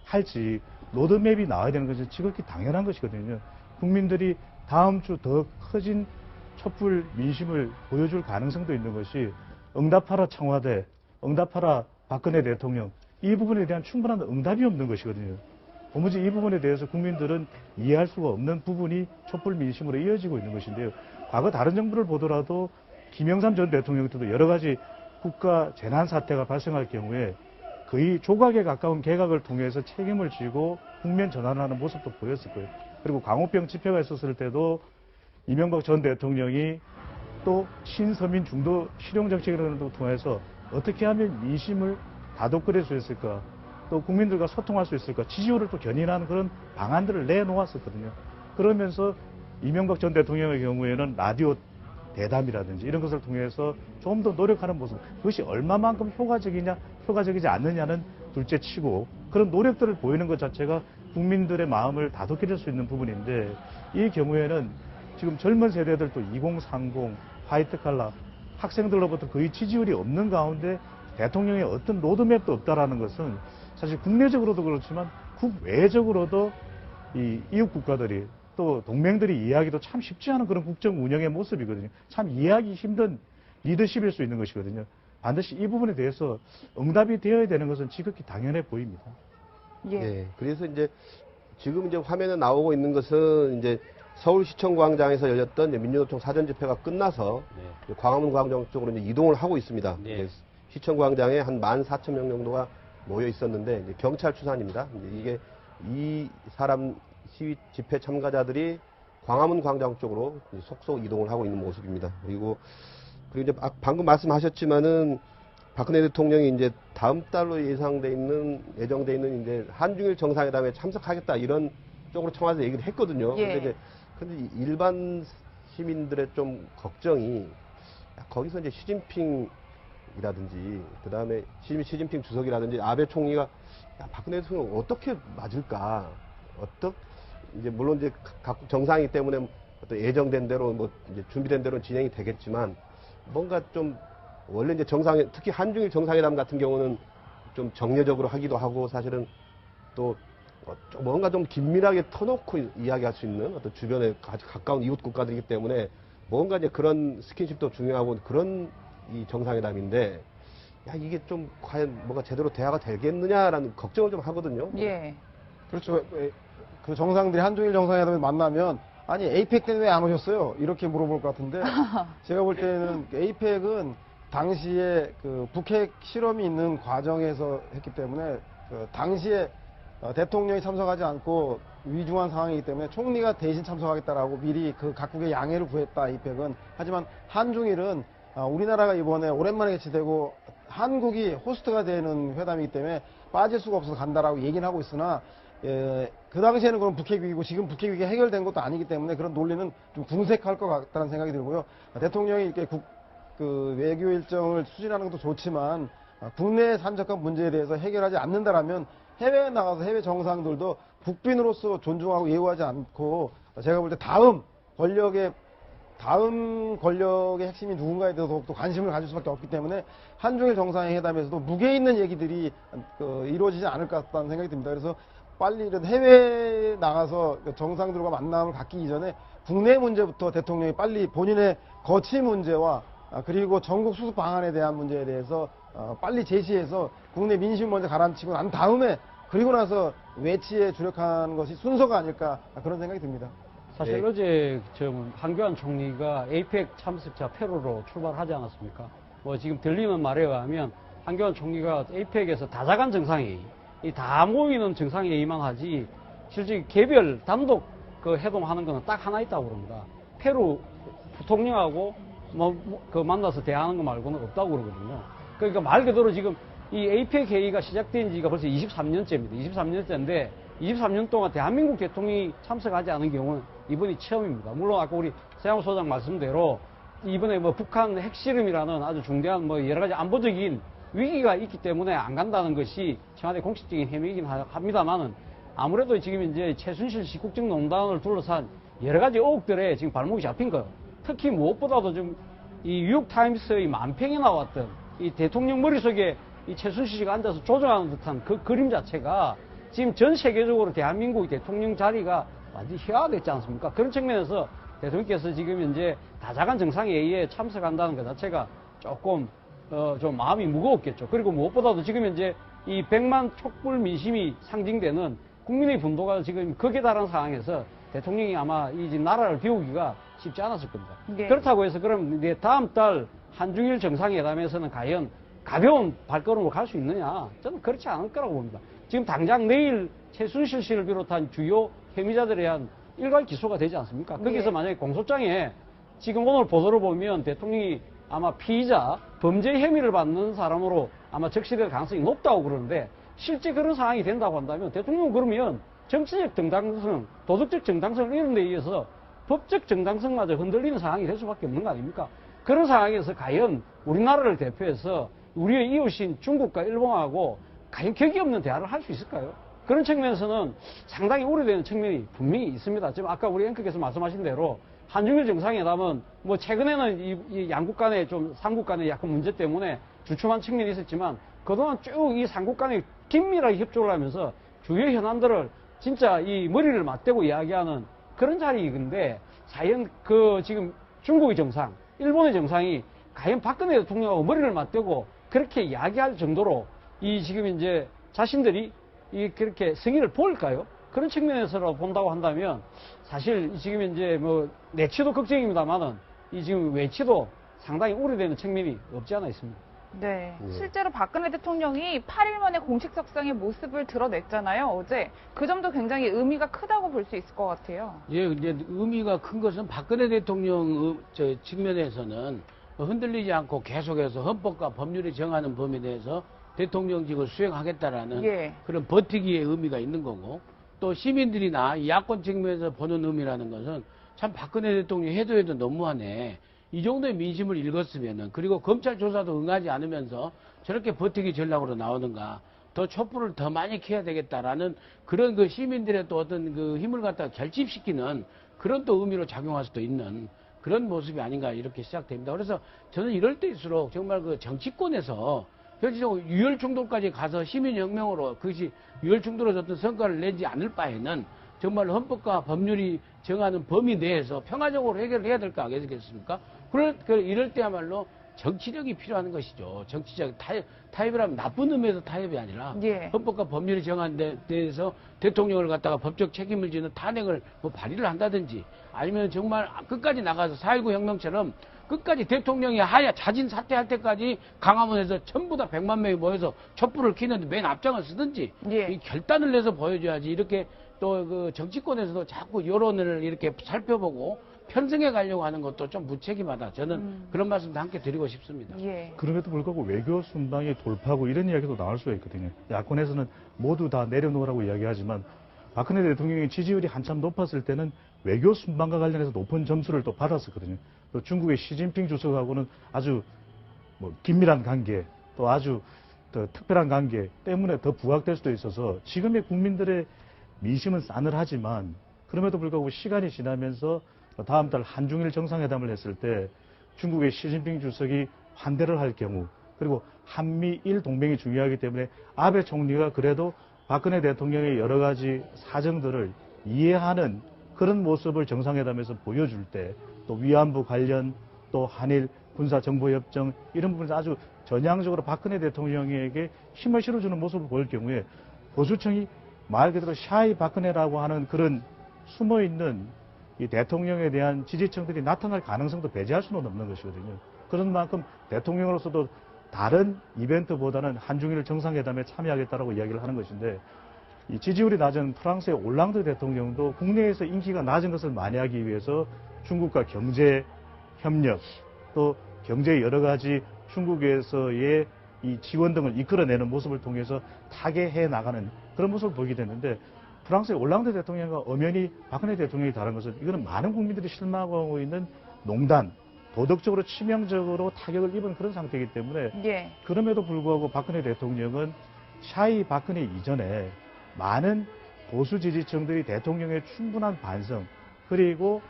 할지 로드맵이 나와야 되는 것이 지극히 당연한 것이거든요. 국민들이 다음 주 더 커진 촛불 민심을 보여줄 가능성도 있는 것이 응답하라 청와대, 응답하라 박근혜 대통령, 이 부분에 대한 충분한 응답이 없는 것이거든요. 도무지 이 부분에 대해서 국민들은 이해할 수가 없는 부분이 촛불 민심으로 이어지고 있는 것인데요. 과거 다른 정부를 보더라도 김영삼 전 대통령 때도 여러 가지 국가 재난 사태가 발생할 경우에 거의 조각에 가까운 개각을 통해서 책임을 지고 국면 전환하는 모습도 보였을 거예요. 그리고 광우병 집회가 있었을 때도 이명박 전 대통령이 또 친서민 중도 실용 정책이라는 걸 통해서 어떻게 하면 민심을 다독거릴 수 있을까, 또 국민들과 소통할 수 있을까, 지지율을 또 견인하는 그런 방안들을 내놓았었거든요. 그러면서 이명박 전 대통령의 경우에는 라디오 대담이라든지 이런 것을 통해서 좀 더 노력하는 모습, 그것이 얼마만큼 효과적이냐 효과적이지 않느냐는 둘째 치고 그런 노력들을 보이는 것 자체가 국민들의 마음을 다독일 수 있는 부분인데, 이 경우에는 지금 젊은 세대들도 2030, 화이트 칼라 학생들로부터 거의 지지율이 없는 가운데 대통령의 어떤 로드맵도 없다라는 것은 사실 국내적으로도 그렇지만 국외적으로도 이 이웃 국가들이 또 동맹들이 이해하기도 참 쉽지 않은 그런 국정 운영의 모습이거든요. 참 이해하기 힘든 리더십일 수 있는 것이거든요. 반드시 이 부분에 대해서 응답이 되어야 되는 것은 지극히 당연해 보입니다. 예. 네, 그래서 이제 지금 이제 화면에 나오고 있는 것은 이제 서울시청 광장에서 열렸던 이제 민주노총 사전 집회가 끝나서 이제 광화문 광장 쪽으로 이제 이동을 하고 있습니다. 네. 이제 시청 광장에 한 14,000명 정도가 모여 있었는데 이제 경찰 추산입니다. 이제 이게 이 사람 시위 집회 참가자들이 광화문 광장 쪽으로 이제 속속 이동을 하고 있는 모습입니다. 그리고 이제 방금 말씀하셨지만은 박근혜 대통령이 이제 다음 달로 예정돼 있는 이제 한중일 정상회담에 참석하겠다 이런 쪽으로 청와대에서 얘기를 했거든요. 예. 근데 일반 시민들의 좀 걱정이 거기서 이제 시진핑이라든지 그다음에 시진핑 주석이라든지 아베 총리가 박근혜 대통령 어떻게 맞을까? 이제 물론 이제 각국 정상이기 때문에 어떤 예정된 대로 뭐 이제 준비된 대로 진행이 되겠지만 뭔가 좀 원래 이제 특히 한중일 정상회담 같은 경우는 좀 정례적으로 하기도 하고 사실은 또 뭔가 좀 긴밀하게 터놓고 이야기할 수 있는 어떤 주변에 아주 가까운 이웃 국가들이기 때문에 뭔가 이제 그런 스킨십도 중요하고 그런 이 정상회담인데 이게 좀 과연 뭔가 제대로 대화가 되겠느냐라는 걱정을 좀 하거든요. 예. 그렇죠. 그 정상들이 한중일 정상회담에 만나면 아니 에이펙 때는 왜 안 오셨어요? 이렇게 물어볼 것 같은데 제가 볼 때는 에이펙은 당시에 그 북핵 실험이 있는 과정에서 했기 때문에 그 당시에 대통령이 참석하지 않고 위중한 상황이기 때문에 총리가 대신 참석하겠다라고 미리 그 각국의 양해를 구했다, 에이펙은. 하지만 한중일은 우리나라가 이번에 오랜만에 개최되고 한국이 호스트가 되는 회담이기 때문에 빠질 수가 없어서 간다라고 얘기는 하고 있으나 그 당시에는 그런 북핵위기고 지금 북핵위기가 해결된 것도 아니기 때문에 그런 논리는 좀 궁색할 것 같다는 생각이 들고요. 대통령이 이렇게 그 외교 일정을 추진하는 것도 좋지만 국내 산적한 문제에 대해서 해결하지 않는다라면 해외에 나가서 해외 정상들도 국빈으로서 존중하고 예우하지 않고 제가 볼 때 다음 권력의 핵심이 누군가에 대해서 더욱더 관심을 가질 수밖에 없기 때문에 한중일 정상회담에서도 무게 있는 얘기들이 이루어지지 않을 것 같다는 생각이 듭니다. 그래서 빨리 해외에 나가서 정상들과 만남을 갖기 이전에 국내 문제부터 대통령이 빨리 본인의 거취 문제와 그리고 전국 수습 방안에 대한 문제에 대해서 빨리 제시해서 국내 민심 먼저 가라앉히고 난 다음에 그리고 나서 외치에 주력하는 것이 순서가 아닐까 그런 생각이 듭니다. 사실 어제 한교안 총리가 에이펙 참석자 패로로 출발하지 않았습니까? 뭐 지금 들리는 말에 의하면 한교안 총리가 에이펙에서 다자간 정상회의, 다 모이는 정상회의만 하지 실제 개별 단독 그 회동하는 거는 딱 하나 있다고 그럽니다. 페루 부통령하고 만나서 대화하는 거 말고는 없다고 그러거든요. 그러니까 말 그대로 지금 이 에이펙 회의가 시작된 지가 벌써 23년째입니다. 23년째인데 23년 동안 대한민국 대통령이 참석하지 않은 경우는 이번이 처음입니다. 물론 아까 우리 서양호 소장 말씀대로 이번에 북한 핵실험이라는 아주 중대한 여러 가지 안보적인 위기가 있기 때문에 안 간다는 것이 청와대 공식적인 해명이긴 합니다만은 아무래도 지금 이제 최순실 씨 국정농단을 둘러싼 여러 가지 의혹들에 지금 발목이 잡힌 거예요. 특히 무엇보다도 지금 이 뉴욕타임스의 만평에 나왔던 이 대통령 머릿속에 이 최순실 씨가 앉아서 조정하는 듯한 그 그림 자체가 지금 전 세계적으로 대한민국의 대통령 자리가 완전히 희화됐지 않습니까? 그런 측면에서 대통령께서 지금 현재 다자간 정상회의에 참석한다는 것 자체가 조금 좀 마음이 무거웠겠죠. 그리고 무엇보다도 지금 현재 이 100만 촛불 민심이 상징되는 국민의 분노가 지금 극에 달한 상황에서 대통령이 아마 이 지금 나라를 비우기가 쉽지 않았을 겁니다. 네. 그렇다고 해서 그럼 이제 다음 달 한중일 정상회담에서는 과연 가벼운 발걸음으로 갈 수 있느냐? 저는 그렇지 않을 거라고 봅니다. 지금 당장 내일 최순실 씨를 비롯한 주요 혐의자들에 대한 일괄 기소가 되지 않습니까? 거기서 네. 만약에 공소장에 지금 오늘 보도를 보면 대통령이 아마 피의자, 범죄 혐의를 받는 사람으로 아마 적시될 가능성이 높다고 그러는데 실제 그런 상황이 된다고 한다면 대통령은 그러면 정치적 정당성, 도덕적 정당성을 이런 데 의해서 법적 정당성마저 흔들리는 상황이 될 수밖에 없는 거 아닙니까? 그런 상황에서 과연 우리나라를 대표해서 우리의 이웃인 중국과 일본하고 과연 격이 없는 대화를 할 수 있을까요? 그런 측면에서는 상당히 우려되는 측면이 분명히 있습니다. 지금 아까 우리 앵커께서 말씀하신 대로 한중일 정상회담은 뭐 최근에는 이 양국 간의 좀 삼국 간의 약간 문제 때문에 주춤한 측면이 있었지만 그동안 쭉 이 삼국 간의 긴밀하게 협조를 하면서 주요 현안들을 진짜 이 머리를 맞대고 이야기하는 그런 자리인데 과연 그 지금 중국의 정상, 일본의 정상이 과연 박근혜 대통령하고 머리를 맞대고 그렇게 이야기할 정도로 이 지금 이제 자신들이 이 그렇게 성의를 보일까요? 그런 측면에서 본다고 한다면 사실 지금 이제 뭐 내치도 걱정입니다만은 이 지금 외치도 상당히 우려되는 측면이 없지 않아 있습니다. 네. 예. 실제로 박근혜 대통령이 8일 만에 공식 석상의 모습을 드러냈잖아요, 어제. 그 점도 굉장히 의미가 크다고 볼 수 있을 것 같아요. 예, 이제 의미가 큰 것은 박근혜 대통령 측면에서는 흔들리지 않고 계속해서 헌법과 법률이 정하는 범위에 대해서 대통령직을 수행하겠다라는 예. 그런 버티기의 의미가 있는 거고, 또 시민들이나 이 야권 측면에서 보는 의미라는 것은 참 박근혜 대통령이 해도 너무하네. 이 정도의 민심을 읽었으면은, 그리고 검찰 조사도 응하지 않으면서 저렇게 버티기 전략으로 나오는가, 더 촛불을 더 많이 켜야 되겠다라는 그런 그 시민들의 또 어떤 그 힘을 갖다가 결집시키는 그런 또 의미로 작용할 수도 있는 그런 모습이 아닌가 이렇게 시작됩니다. 그래서 저는 이럴 때일수록 정말 그 정치권에서 현실적으로 유혈 충돌까지 가서 시민혁명으로 그것이 유혈 충돌의 어떤 성과를 내지 않을 바에는 정말 헌법과 법률이 정하는 범위 내에서 평화적으로 해결을 해야 될 거 아니겠습니까? 이럴 때야말로 정치력이 필요한 것이죠. 정치적 타협이라면 나쁜 의미에서 타협이 아니라 예. 헌법과 법률이 정한 데 대해서 대통령을 갖다가 법적 책임을 지는 탄핵을 뭐 발의를 한다든지 아니면 정말 끝까지 나가서 4.19 혁명처럼 끝까지 대통령이 자진 사퇴할 때까지 강화문에서 전부 다 100만 명이 모여서 촛불을 켜는데 맨 앞장을 쓰든지 예. 이 결단을 내서 보여줘야지. 이렇게 또 그 정치권에서도 자꾸 여론을 이렇게 살펴보고 편승해 가려고 하는 것도 좀 무책임하다. 저는 그런 말씀도 함께 드리고 싶습니다. 예. 그럼에도 불구하고 외교 순방의 돌파구 이런 이야기도 나올 수가 있거든요. 야권에서는 모두 다 내려놓으라고 이야기하지만 박근혜 대통령의 지지율이 한참 높았을 때는 외교 순방과 관련해서 높은 점수를 또 받았었거든요. 또 중국의 시진핑 주석하고는 아주 뭐 긴밀한 관계, 또 아주 더 특별한 관계 때문에 더 부각될 수도 있어서 지금의 국민들의 민심은 싸늘하지만 그럼에도 불구하고 시간이 지나면서 다음 달 한중일 정상회담을 했을 때 중국의 시진핑 주석이 환대를 할 경우, 그리고 한미일 동맹이 중요하기 때문에 아베 총리가 그래도 박근혜 대통령의 여러 가지 사정들을 이해하는 그런 모습을 정상회담에서 보여줄 때, 또 위안부 관련, 또 한일 군사정보협정 이런 부분에서 아주 전향적으로 박근혜 대통령에게 힘을 실어주는 모습을 보일 경우에 보수층이 말 그대로 샤이 박근혜라고 하는 그런 숨어있는 이 대통령에 대한 지지층들이 나타날 가능성도 배제할 수는 없는 것이거든요. 그런 만큼 대통령으로서도 다른 이벤트보다는 한중일 정상회담에 참여하겠다라고 이야기를 하는 것인데, 이 지지율이 낮은 프랑스의 올랑드 대통령도 국내에서 인기가 낮은 것을 만회하기 위해서 중국과 경제 협력, 또 경제의 여러 가지 중국에서의 이 지원 등을 이끌어내는 모습을 통해서 타개해 나가는 그런 모습을 보이게 됐는데, 프랑스의 올랑드 대통령과 엄연히 박근혜 대통령이 다른 것은 이거는 많은 국민들이 실망하고 있는 농단, 도덕적으로 치명적으로 타격을 입은 그런 상태이기 때문에 예. 그럼에도 불구하고 박근혜 대통령은 샤이 박근혜 이전에 많은 보수 지지층들이 대통령의 충분한 반성 그리고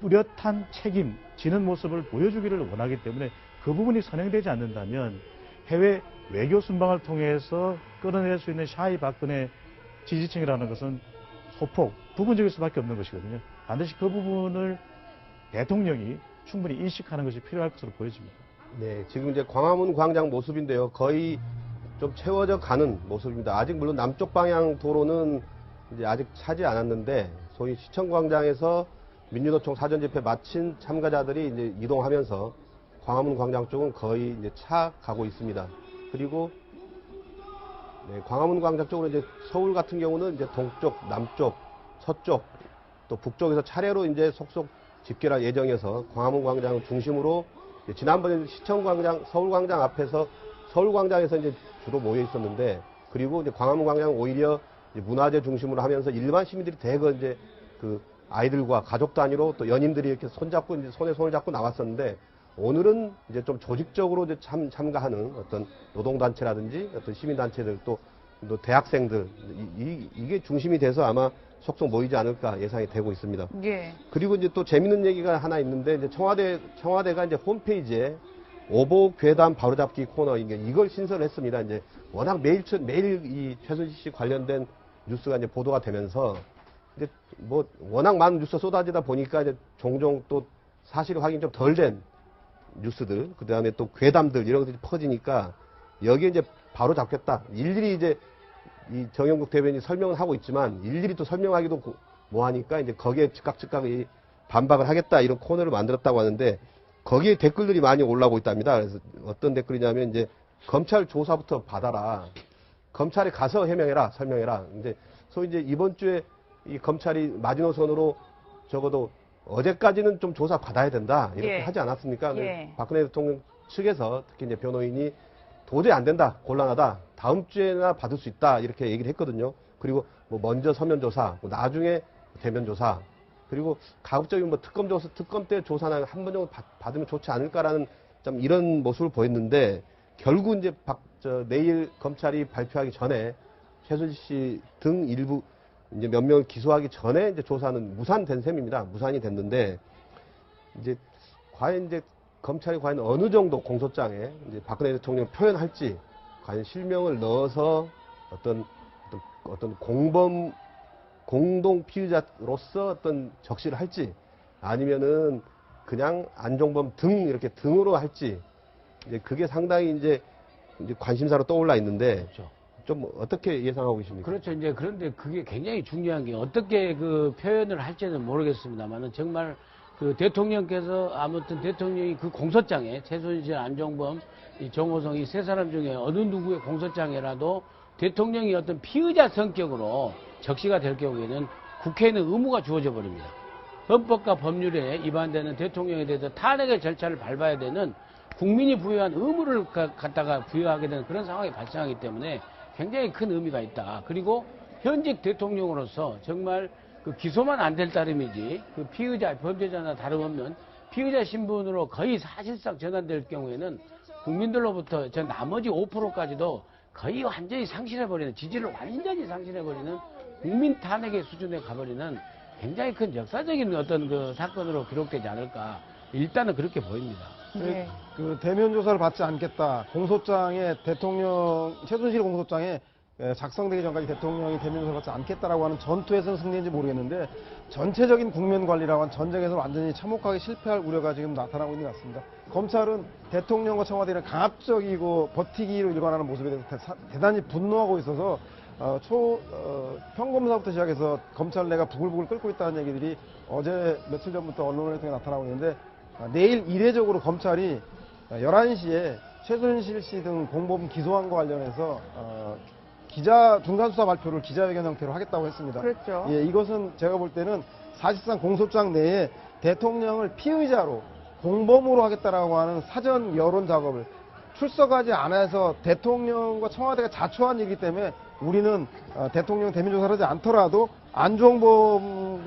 뚜렷한 책임 지는 모습을 보여주기를 원하기 때문에 그 부분이 선행되지 않는다면 해외 외교 순방을 통해서 끌어낼 수 있는 샤이 박근혜 지지층이라는 것은 소폭 부분적일 수밖에 없는 것이거든요. 반드시 그 부분을 대통령이 충분히 인식하는 것이 필요할 것으로 보여집니다. 네, 지금 이제 광화문 광장 모습인데요. 거의 좀 채워져 가는 모습입니다. 아직 물론 남쪽 방향 도로는 이제 아직 차지 않았는데 소위 시청광장에서 민주노총 사전집회 마친 참가자들이 이제 이동하면서 광화문 광장 쪽은 거의 이제 차 가고 있습니다. 그리고 네, 광화문 광장 쪽으로 이제 서울 같은 경우는 이제 동쪽, 남쪽, 서쪽 또 북쪽에서 차례로 이제 속속 집결할 예정이어서 광화문 광장 중심으로 지난번에 시청광장, 서울광장 앞에서 서울광장에서 이제 주로 모여 있었는데 그리고 이제 광화문 광장 오히려 이제 문화재 중심으로 하면서 일반 시민들이 대거 이제 그 아이들과 가족 단위로 또 연인들이 이렇게 손잡고 이제 손에 손을 잡고 나왔었는데 오늘은 이제 좀 조직적으로 이제 참가하는 어떤 노동단체라든지 어떤 시민단체들 또 대학생들 이게 중심이 돼서 아마 속속 모이지 않을까 예상이 되고 있습니다. 예. 그리고 이제 또 재밌는 얘기가 하나 있는데 이제 청와대가 이제 홈페이지에 오보 괴담 바로잡기 코너 이걸 신설했습니다. 이제 워낙 매일 이 최순실 씨 관련된 뉴스가 이제 보도가 되면서 이제 뭐 워낙 많은 뉴스가 쏟아지다 보니까 이제 종종 또 사실 확인 좀 덜 된 뉴스들 그 다음에 또 괴담들 이런 것들이 퍼지니까 여기에 이제 바로 잡겠다. 일일이 이제 이 정영국 대변인이 설명을 하고 있지만 일일이 또 설명하기도 뭐하니까 이제 거기에 즉각 이 반박을 하겠다 이런 코너를 만들었다고 하는데 거기에 댓글들이 많이 올라오고 있답니다. 그래서 어떤 댓글이냐면 이제 검찰 조사부터 받아라. 검찰에 가서 해명해라, 설명해라. 이제 소위 이제 이번 주에 이 검찰이 마지노선으로 적어도 어제까지는 좀 조사 받아야 된다 이렇게 예. 하지 않았습니까? 예. 박근혜 대통령 측에서 특히 이제 변호인이 도저히 안 된다, 곤란하다, 다음 주에나 받을 수 있다 이렇게 얘기를 했거든요. 그리고 뭐 먼저 서면 조사, 뭐 나중에 대면 조사, 그리고 가급적이면 뭐 특검 때 조사나 한 번 정도 받으면 좋지 않을까라는 좀 이런 모습을 보였는데 결국 이제 내일 검찰이 발표하기 전에 최순실 씨 등 일부 이제 몇 명을 기소하기 전에 이제 조사는 무산된 셈입니다. 무산이 됐는데 이제 과연 이제 검찰이 과연 어느 정도 공소장에 이제 박근혜 대통령 표현할지 과연 실명을 넣어서 어떤 공동 피의자로서 어떤 적시를 할지 아니면은 그냥 안종범 등 이렇게 등으로 할지 이제 그게 상당히 이제 관심사로 떠올라 있는데 그렇죠. 좀 어떻게 예상하고 계십니까? 그렇죠. 이제 그런데 그게 굉장히 중요한 게 어떻게 그 표현을 할지는 모르겠습니다만은 정말 그 대통령께서 아무튼 대통령이 그 공소장에 최순실, 안종범, 이 정호성 이 세 사람 중에 어느 누구의 공소장이라도 대통령이 어떤 피의자 성격으로 적시가 될 경우에는 국회에는 의무가 주어져 버립니다. 헌법과 법률에 위반되는 대통령에 대해서 탄핵의 절차를 밟아야 되는 국민이 부여한 의무를 갖다가 부여하게 되는 그런 상황이 발생하기 때문에 굉장히 큰 의미가 있다. 그리고 현직 대통령으로서 정말 그 기소만 안 될 따름이지 그 피의자, 범죄자나 다름없는 피의자 신분으로 거의 사실상 전환될 경우에는 국민들로부터 저 나머지 5%까지도 거의 완전히 상실해버리는, 지지를 완전히 상실해버리는 국민 탄핵의 수준에 가버리는 굉장히 큰 역사적인 어떤 그 사건으로 기록되지 않을까. 일단은 그렇게 보입니다. 예. 그 대면 조사를 받지 않겠다. 공소장에 최순실 공소장에 작성되기 전까지 대통령이 대면 조사를 받지 않겠다라고 하는 전투에서는 승리인지 모르겠는데 전체적인 국면 관리라고 한 전쟁에서 완전히 참혹하게 실패할 우려가 지금 나타나고 있는 것 같습니다. 검찰은 대통령과 청와대는 강압적이고 버티기로 일관하는 모습에 대해서 대단히 분노하고 있어서 평검사부터 시작해서 검찰 내가 부글부글 끓고 있다는 얘기들이 어제 며칠 전부터 언론을 통해 나타나고 있는데 내일 이례적으로 검찰이 11시에 최순실 씨 등 공범 기소한 거 관련해서 중간수사 발표를 기자회견 형태로 하겠다고 했습니다. 그렇죠. 예, 이것은 제가 볼 때는 사실상 공소장 내에 대통령을 피의자로 공범으로 하겠다라고 하는 사전 여론 작업을 출석하지 않아서 대통령과 청와대가 자초한 일이기 때문에 우리는 대통령 대면 조사를 하지 않더라도 안종범이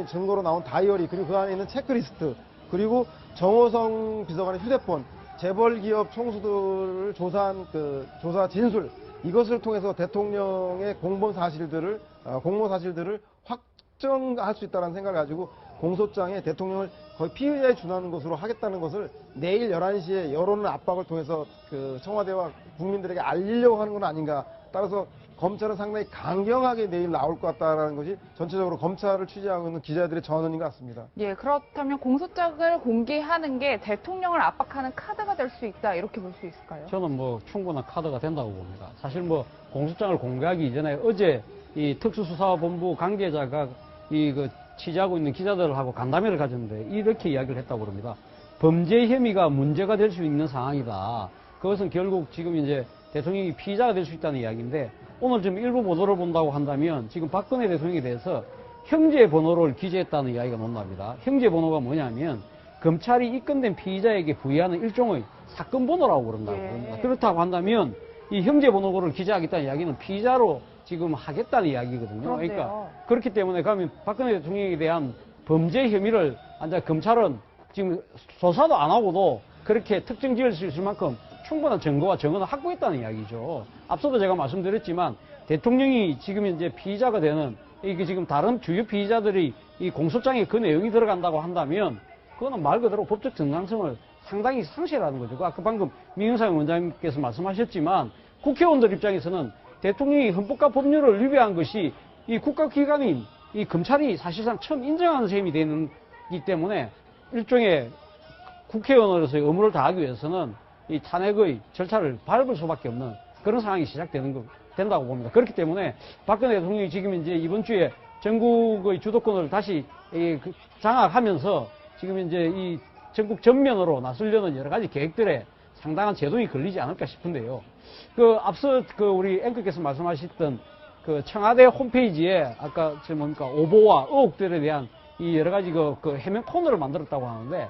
증거로 나온 다이어리 그리고 그 안에 있는 체크리스트 그리고 정호성 비서관의 휴대폰, 재벌 기업 총수들을 조사한 그 조사 진술 이것을 통해서 대통령의 공범 사실들을 확정할 수 있다는 생각을 가지고 공소장에 대통령을 거의 피의자에 준하는 것으로 하겠다는 것을 내일 11시에 여론의 압박을 통해서 그 청와대와 국민들에게 알리려고 하는 건 아닌가. 따라서 검찰은 상당히 강경하게 내일 나올 것 같다라는 것이 전체적으로 검찰을 취재하고 있는 기자들의 전언인 것 같습니다. 예, 그렇다면 공소장을 공개하는 게 대통령을 압박하는 카드가 될 수 있다 이렇게 볼 수 있을까요? 저는 뭐 충분한 카드가 된다고 봅니다. 사실 뭐 공소장을 공개하기 이전에 어제 이 특수수사본부 관계자가 그 취재하고 있는 기자들하고 간담회를 가졌는데 이렇게 이야기를 했다고 그럽니다. 범죄 혐의가 문제가 될 수 있는 상황이다. 그것은 결국 지금 이제 대통령이 피의자가 될 수 있다는 이야기인데 오늘 지금 일부 보도를 본다고 한다면 지금 박근혜 대통령에 대해서 형제 번호를 기재했다는 이야기가 논답니다. 형제 번호가 뭐냐면 검찰이 입건된 피의자에게 부여하는 일종의 사건 번호라고 그런다고. 예. 그렇다고 한다면 이 형제 번호를 기재하겠다는 이야기는 피의자로 지금 하겠다는 이야기거든요. 그런데요. 그러니까 그렇기 때문에 그러면 박근혜 대통령에 대한 범죄 혐의를 검찰은 지금 조사도 안 하고도 그렇게 특정 지을 수 있을 만큼 충분한 증거와 정언을 확보했다는 이야기죠. 앞서도 제가 말씀드렸지만 대통령이 지금 이제 피의자가 되는 이게 지금 다른 주요 피의자들이 이 공소장에 그 내용이 들어간다고 한다면 그거는 말 그대로 법적 정당성을 상당히 상실하는 거죠. 아까 방금 민영상 원장님께서 말씀하셨지만 국회의원들 입장에서는 대통령이 헌법과 법률을 위배한 것이 이 국가기관인 이 검찰이 사실상 처음 인정하는 셈이 되기 때문에 일종의 국회의원으로서의 의무를 다하기 위해서는 이 탄핵의 절차를 밟을 수밖에 없는 그런 상황이 된다고 봅니다. 그렇기 때문에 박근혜 대통령이 지금 이제 이번 주에 전국의 주도권을 다시 장악하면서 지금 이제 이 전국 전면으로 나서려는 여러 가지 계획들에 상당한 제동이 걸리지 않을까 싶은데요. 앞서 우리 앵커께서 말씀하셨던 청와대 홈페이지에 아까 뭡니까 오보와 의혹들에 대한 이 여러 가지 해명 코너를 만들었다고 하는데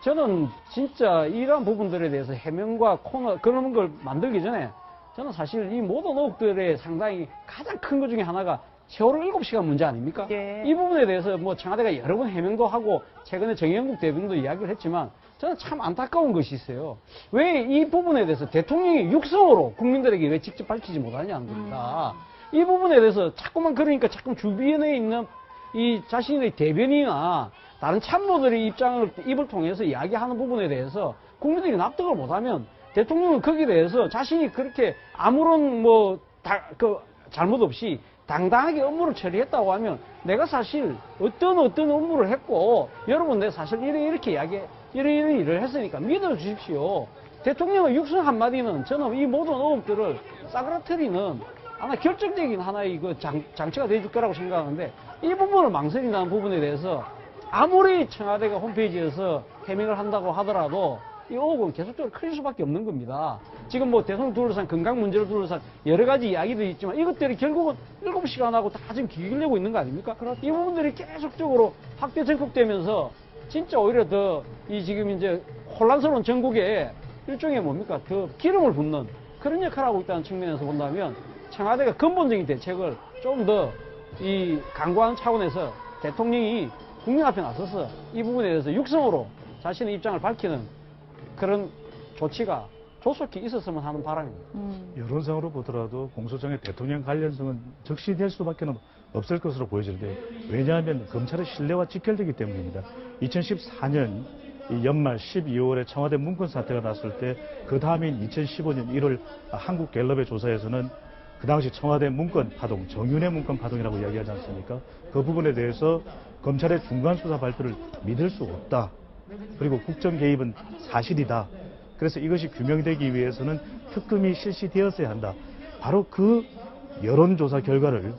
저는 진짜 이러한 부분들에 대해서 해명과 코너 그런 걸 만들기 전에 저는 사실 이 모든 의혹들의 상당히 가장 큰 것 중에 하나가 세월호 7시간 문제 아닙니까? 예. 이 부분에 대해서 뭐 청와대가 여러 번 해명도 하고 최근에 정영국 대변인도 이야기를 했지만 저는 참 안타까운 것이 있어요. 왜 이 부분에 대해서 대통령이 육성으로 국민들에게 왜 직접 밝히지 못하냐는 겁니다. 이 부분에 대해서 자꾸만 그러니까 자꾸 주변에 있는 이 자신의 대변인이나 다른 참모들의 입을 통해서 이야기하는 부분에 대해서 국민들이 납득을 못하면 대통령은 거기에 대해서 자신이 그렇게 아무런 잘못 없이 당당하게 업무를 처리했다고 하면 내가 사실 어떤 업무를 했고 여러분 내가 사실 이렇게 이런 일을 했으니까 믿어주십시오. 대통령의 육성 한마디는 저는 이 모든 의혹들을 싸그라뜨리는 하나 결정적인 하나의 장치가 되줄 거라고 생각하는데 이 부분을 망설인다는 부분에 대해서 아무리 청와대가 홈페이지에서 해명을 한다고 하더라도 이 의혹은 계속적으로 커질 수밖에 없는 겁니다. 지금 뭐 대통령 둘러싼 건강 문제를 둘러싼 여러 가지 이야기들이 있지만 이것들이 결국은 7시간하고 다 지금 기울려고 있는 거 아닙니까? 이 부분들이 계속적으로 확대 전폭되면서 진짜 오히려 지금 이제 혼란스러운 전국에 일종의 뭡니까? 더 기름을 붓는 그런 역할을 하고 있다는 측면에서 본다면 청와대가 근본적인 대책을 좀 더 이 강구하는 차원에서 대통령이 국민 앞에 나서서 이 부분에 대해서 육성으로 자신의 입장을 밝히는 그런 조치가 조속히 있었으면 하는 바람입니다. 여론상으로 보더라도 공소장의 대통령 관련성은 적시될 수밖에 없을 것으로 보여지는데 왜냐하면 검찰의 신뢰와 직결되기 때문입니다. 2014년 연말 12월에 청와대 문건 사태가 났을 때 그 다음인 2015년 1월 한국갤럽의 조사에서는 그 당시 청와대 문건 파동, 정윤회 문건 파동이라고 이야기하지 않습니까? 그 부분에 대해서 검찰의 중간 수사 발표를 믿을 수 없다. 그리고 국정 개입은 사실이다. 그래서 이것이 규명되기 위해서는 특검이 실시되었어야 한다. 바로 그 여론조사 결과를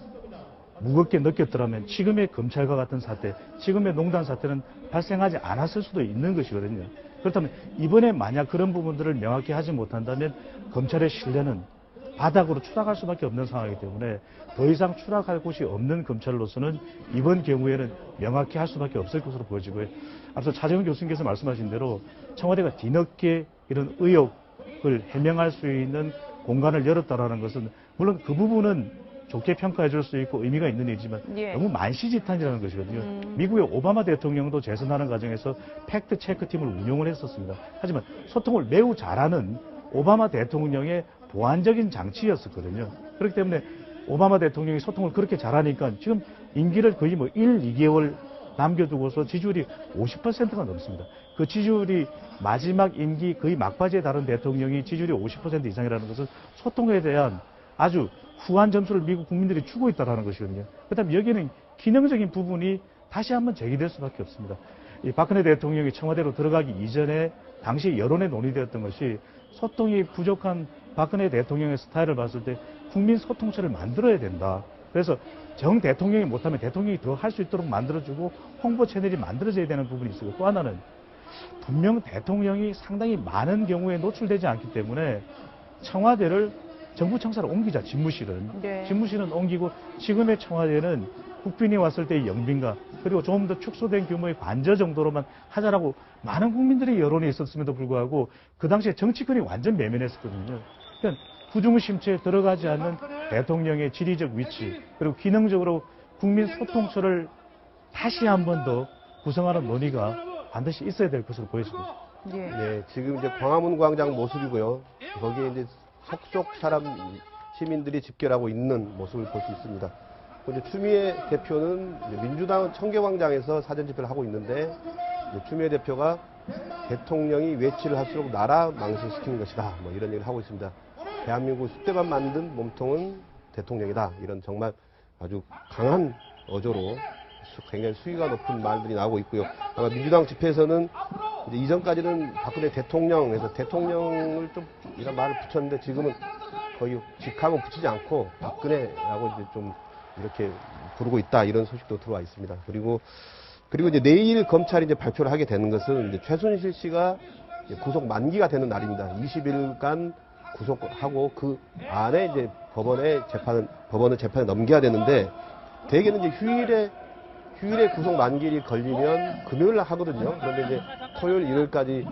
무겁게 느꼈더라면 지금의 검찰과 같은 사태, 지금의 농단 사태는 발생하지 않았을 수도 있는 것이거든요. 그렇다면 이번에 만약 그런 부분들을 명확히 하지 못한다면 검찰의 신뢰는 바닥으로 추락할 수밖에 없는 상황이기 때문에 더 이상 추락할 곳이 없는 검찰로서는 이번 경우에는 명확히 할 수밖에 없을 것으로 보여지고요. 앞서 차재훈 교수님께서 말씀하신 대로 청와대가 뒤늦게 이런 의혹을 해명할 수 있는 공간을 열었다라는 것은 물론 그 부분은 좋게 평가해 줄 수 있고 의미가 있는 일이지만 예. 너무 만시지탄이라는 것이거든요. 미국의 오바마 대통령도 재선하는 과정에서 팩트 체크팀을 운영을 했었습니다. 하지만 소통을 매우 잘하는 오바마 대통령의 보완적인 장치였었거든요. 그렇기 때문에 오바마 대통령이 소통을 그렇게 잘하니까 지금 임기를 거의 1, 2개월 남겨두고서 지지율이 50%가 넘습니다. 그 지지율이 마지막 임기 거의 막바지에 달한 대통령이 지지율이 50% 이상이라는 것은 소통에 대한 아주 후한 점수를 미국 국민들이 주고 있다는 것이거든요. 그다음에 여기는 기능적인 부분이 다시 한번 제기될 수밖에 없습니다. 이 박근혜 대통령이 청와대로 들어가기 이전에 당시 여론에 논의되었던 것이 소통이 부족한 박근혜 대통령의 스타일을 봤을 때 국민 소통처를 만들어야 된다. 그래서 정 대통령이 못하면 대통령이 더 할 수 있도록 만들어주고 홍보 채널이 만들어져야 되는 부분이 있어요. 또 하나는 분명 대통령이 상당히 많은 경우에 노출되지 않기 때문에 청와대를 정부 청사로 옮기자, 집무실은. 네. 집무실은 옮기고 지금의 청와대는 국빈이 왔을 때의 영빈과 그리고 좀 더 축소된 규모의 관저 정도로만 하자라고 많은 국민들의 여론이 있었음에도 불구하고 그 당시에 정치권이 완전 매면했었거든요. 그러니까 구중심체에 들어가지 않는 대통령의 지리적 위치 그리고 기능적으로 국민 소통처를 다시 한 번 더 구성하는 논의가 반드시 있어야 될 것으로 보여집니다. 예. 네, 지금 이제 광화문 광장 모습이고요. 거기에 이제 속속 사람, 시민들이 집결하고 있는 모습을 볼 수 있습니다. 이제 추미애 대표는 이제 민주당은 청계광장에서 사전 집회를 하고 있는데 이제 추미애 대표가 대통령이 외치를 할수록 나라 망신시키는 것이다. 뭐 이런 얘기를 하고 있습니다. 대한민국 10대만 만든 몸통은 대통령이다. 이런 정말 아주 강한 어조로 굉장히 수위가 높은 말들이 나오고 있고요. 아마 민주당 집회에서는 이제 이전까지는 박근혜 대통령에서 대통령을 좀 이런 말을 붙였는데 지금은 거의 직함은 붙이지 않고 박근혜라고 이제 좀 이렇게 부르고 있다. 이런 소식도 들어와 있습니다. 그리고 이제 내일 검찰이 이제 발표를 하게 되는 것은 이제 최순실 씨가 이제 구속 만기가 되는 날입니다. 20일간 구속하고 그 안에 이제 법원을 재판에 넘겨야 되는데 대개는 이제 휴일에 구속 만기일이 걸리면 금요일 날 하거든요. 그런데 이제 토요일, 일요일까지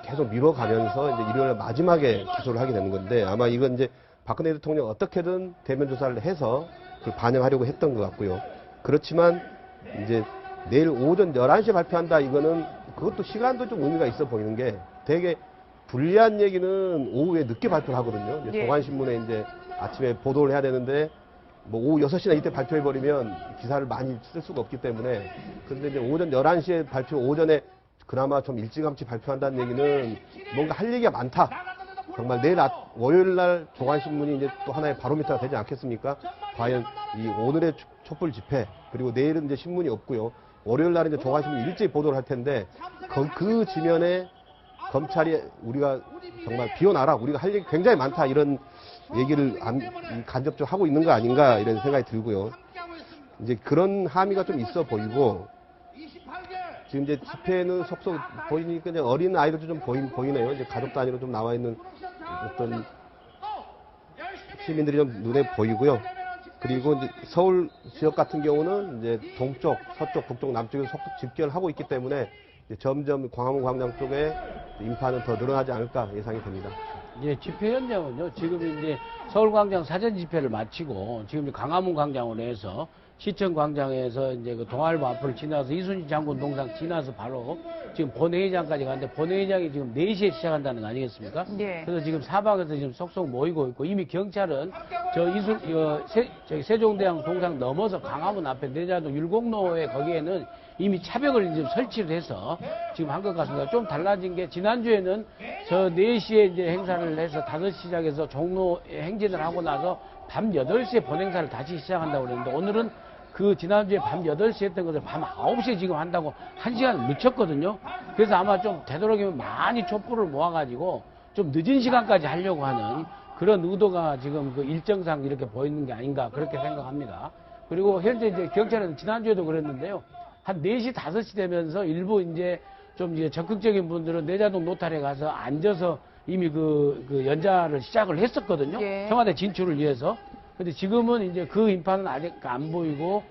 계속 미뤄가면서 이제 일요일 날 마지막에 기소를 하게 되는 건데 아마 이건 이제 박근혜 대통령 어떻게든 대면 조사를 해서 그걸 반영하려고 했던 것 같고요. 그렇지만 이제 내일 오전 11시에 발표한다 이거는 그것도 시간도 좀 의미가 있어 보이는 게 되게 불리한 얘기는 오후에 늦게 발표를 하거든요. 이제 예. 조간신문에 이제 아침에 보도를 해야 되는데 뭐 오후 6시나 이때 발표해버리면 기사를 많이 쓸 수가 없기 때문에 그런데 이제 오전 11시에 오전에 그나마 좀 일찌감치 발표한다는 얘기는 뭔가 할 얘기가 많다. 정말 내일 월요일 날 조간신문이 이제 또 하나의 바로미터가 되지 않겠습니까? 과연 이 오늘의 촛불 집회 그리고 내일은 이제 신문이 없고요. 월요일 날은 이제 조간신문이 일제히 보도를 할 텐데 그 지면에 검찰이 우리가 정말 비워놔라. 우리가 할 얘기 굉장히 많다. 이런 얘기를 간접적으로 하고 있는 거 아닌가 이런 생각이 들고요. 이제 그런 함의가 좀 있어 보이고 지금 이제 집회는 속속 보이니까 이제 어린 아이들도 좀 보이네요. 이제 가족 단위로 좀 나와 있는 어떤 시민들이 좀 눈에 보이고요. 그리고 이제 서울 지역 같은 경우는 이제 동쪽, 서쪽, 북쪽, 남쪽에서 속속 집결하고 있기 때문에 이제 점점 광화문 광장 쪽에 인파는 더 늘어나지 않을까 예상이 됩니다. 예, 집회 현장은요, 지금 이제 서울광장 사전 집회를 마치고, 지금 광화문 광장으로 해서, 시청광장에서 이제 그 동아일보 앞을 지나서 이순신 장군 동상 지나서 바로 지금 본회의장까지 가는데, 본회의장이 지금 4시에 시작한다는 거 아니겠습니까? 예. 그래서 지금 사방에서 지금 속속 모이고 있고, 이미 경찰은 세종대왕 동상 넘어서 광화문 앞에 내자동 율곡로에 거기에는 이미 차벽을 지금 설치를 해서 지금 한 것 같습니다. 좀 달라진 게 지난주에는 저 4시에 이제 행사를 해서 5시 시작해서 종로 행진을 하고 나서 밤 8시에 본행사를 다시 시작한다고 그랬는데 오늘은 그 지난주에 밤 8시에 했던 것을 밤 9시에 지금 한다고 1시간 늦췄거든요. 그래서 아마 좀 되도록이면 많이 촛불을 모아가지고 좀 늦은 시간까지 하려고 하는 그런 의도가 지금 그 일정상 이렇게 보이는 게 아닌가 그렇게 생각합니다. 그리고 현재 이제 경찰은 지난주에도 그랬는데요. 한 4시, 5시 되면서 일부 이제 좀 이제 적극적인 분들은 내자동 노탈에 가서 앉아서 이미 그 연자를 시작을 했었거든요. 예. 청와대 진출을 위해서. 근데 지금은 이제 그 인파는 아직 안 보이고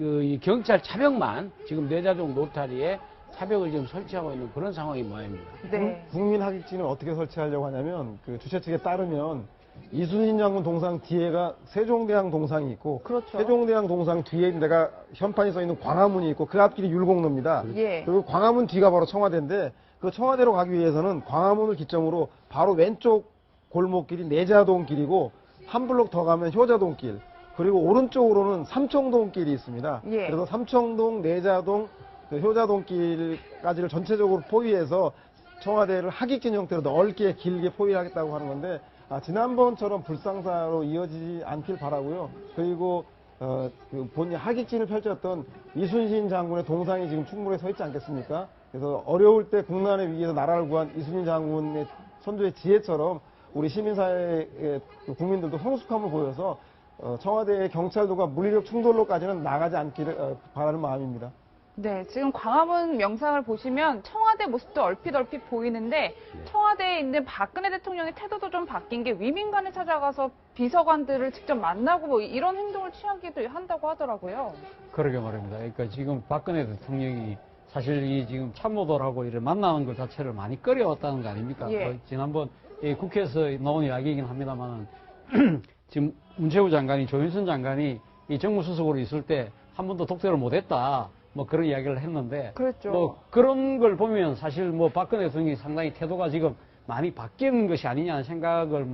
이 경찰 차벽만 지금 내자동 노타리에 차벽을 지금 설치하고 있는 그런 상황이 모양입니다. 네. 국민하객진을 어떻게 설치하려고 하냐면 그 주최 측에 따르면 이순신 장군 동상 뒤에가 세종대왕 동상이 있고 그렇죠. 세종대왕 동상 뒤에 내가 현판이 써 있는 광화문이 있고 그 앞길이 율곡로입니다. 예. 그리고 광화문 뒤가 바로 청와대인데 그 청와대로 가기 위해서는 광화문을 기점으로 바로 왼쪽 골목길이 내자동 길이고 한 블록 더 가면 효자동 길 그리고 오른쪽으로는 삼청동 길이 있습니다. 예. 그래서 삼청동, 내자동, 효자동 길까지를 전체적으로 포위해서 청와대를 하객진 형태로 넓게 길게 포위하겠다고 하는 건데 지난번처럼 불상사로 이어지지 않길 바라고요. 그리고 그 본인 하객진을 펼쳤던 이순신 장군의 동상이 지금 충무로에 서 있지 않겠습니까? 그래서 어려울 때 국난을 위해서 나라를 구한 이순신 장군의 선조의 지혜처럼 우리 시민사회의 국민들도 성숙함을 보여서 청와대의 경찰도가 물리력 충돌로까지는 나가지 않기를 바라는 마음입니다. 네, 지금 광화문 명상을 보시면 청와대 모습도 얼핏 보이는데 청와대에 있는 박근혜 대통령의 태도도 좀 바뀐 게 위민관을 찾아가서 비서관들을 직접 만나고 뭐 이런 행동을 취하기도 한다고 하더라고요. 그러게 말입니다. 그러니까 지금 박근혜 대통령이 사실 이 지금 참모들하고 이렇게 만나는 것 자체를 많이 꺼려왔다는 거 아닙니까? 예. 지난번 이 국회에서 나온 이야기이긴 합니다만 지금 문체부 장관이 조윤선 장관이 이 정무수석으로 있을 때 한 번도 독대를 못했다. 뭐 그런 이야기를 했는데 그렇죠. 뭐 그런 걸 보면 사실 뭐 박근혜 대통령이 상당히 태도가 지금 많이 바뀐 것이 아니냐는 생각을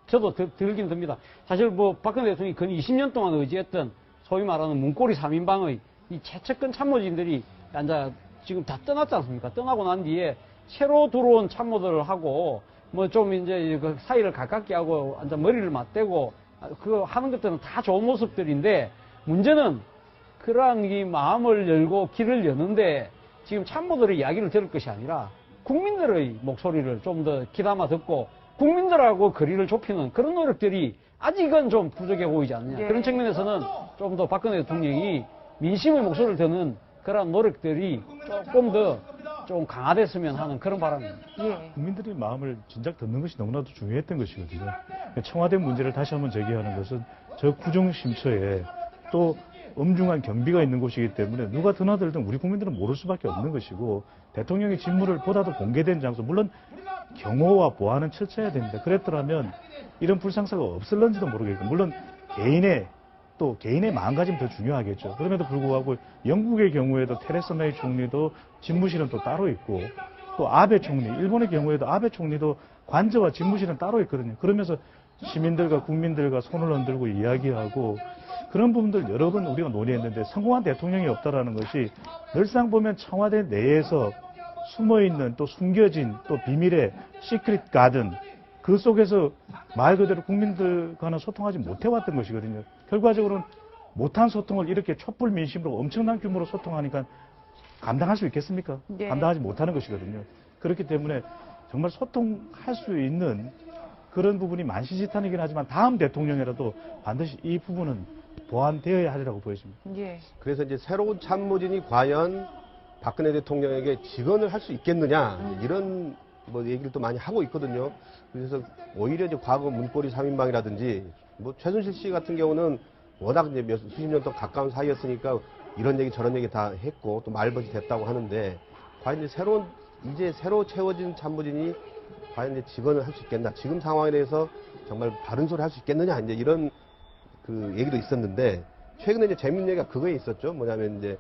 저도 들긴 듭니다. 사실 뭐 박근혜 대통령이 근 20년 동안 의지했던 소위 말하는 문고리 3인방의 이 최측근 참모진들이 앉아 지금 다 떠났지 않습니까? 떠나고 난 뒤에 새로 들어온 참모들하고 뭐 좀 이제 그 사이를 가깝게 하고 앉아 머리를 맞대고 그 하는 것들은 다 좋은 모습들인데 문제는 그러한 이 마음을 열고 길을 여는데 지금 참모들의 이야기를 들을 것이 아니라 국민들의 목소리를 좀 더 귀담아 듣고 국민들하고 거리를 좁히는 그런 노력들이 아직은 좀 부족해 보이지 않느냐. 예. 그런 측면에서는 좀 더 박근혜 대통령이 민심의 목소리를 듣는 그런 노력들이 조금 더 좀 강화됐으면 하는 그런 바람입니다. 예. 국민들의 마음을 진작 듣는 것이 너무나도 중요했던 것이거든요. 청와대 문제를 다시 한번 제기하는 것은 저 구중심처에 또 엄중한 경비가 있는 곳이기 때문에 누가 드나들든 우리 국민들은 모를 수밖에 없는 것이고 대통령의 직무를 보다도 공개된 장소, 물론 경호와 보안은 철저해야 됩니다. 그랬더라면 이런 불상사가 없을런지도 모르겠고, 물론 개인의 마음가짐 더 중요하겠죠. 그럼에도 불구하고 영국의 경우에도 테레사 메이 총리도 집무실은 또 따로 있고, 또 아베 총리, 일본의 경우에도 아베 총리도 관저와 집무실은 따로 있거든요. 그러면서 시민들과 국민들과 손을 흔들고 이야기하고 그런 부분들 여러 번 우리가 논의했는데 성공한 대통령이 없다라는 것이 늘상 보면 청와대 내에서 숨어있는 또 숨겨진 또 비밀의 시크릿 가든 그 속에서 말 그대로 국민들과는 소통하지 못해왔던 것이거든요. 결과적으로는 못한 소통을 이렇게 촛불 민심으로 엄청난 규모로 소통하니까 감당할 수 있겠습니까? 네. 감당하지 못하는 것이거든요. 그렇기 때문에 정말 소통할 수 있는 그런 부분이 만시지탄이긴 하지만 다음 대통령이라도 반드시 이 부분은 보완되어야 하리라고 보여집니다. 예. 그래서 이제 새로운 참모진이 과연 박근혜 대통령에게 직언을 할 수 있겠느냐 이런 뭐 얘기를 또 많이 하고 있거든요. 그래서 오히려 이제 과거 문고리 3인방이라든지 뭐 최순실 씨 같은 경우는 워낙 이제 수십 년 동안 가까운 사이였으니까 이런 얘기 저런 얘기 다 했고 또 말벗이 됐다고 하는데 과연 이제 새로 채워진 참모진이 과연 이제 직언을 할 수 있겠나? 지금 상황에 대해서 정말 바른 소리 할 수 있겠느냐? 이제 이런 그 얘기도 있었는데 최근에 이제 재밌는 얘기가 그거에 있었죠. 뭐냐면 이제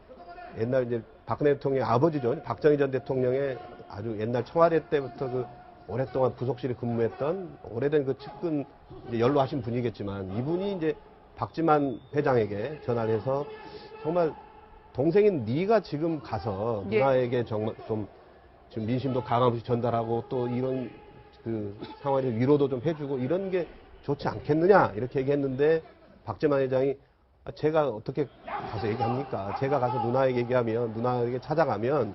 옛날 이제 박근혜 대통령의 아버지죠. 박정희 전 대통령의 아주 옛날 청와대 때부터 그 오랫동안 부속실에 근무했던 오래된 그 측근 이제 연로하신 분이겠지만 이분이 이제 박지만 회장에게 전화를 해서 정말 동생인 네가 지금 가서 예. 누나에게 정말 좀 지금 민심도 강함없이 전달하고 또 이런 그 상황에서 위로도 좀 해주고 이런 게 좋지 않겠느냐 이렇게 얘기했는데 박지만 회장이 제가 어떻게 가서 얘기합니까? 제가 가서 누나에게 얘기하면 누나에게 찾아가면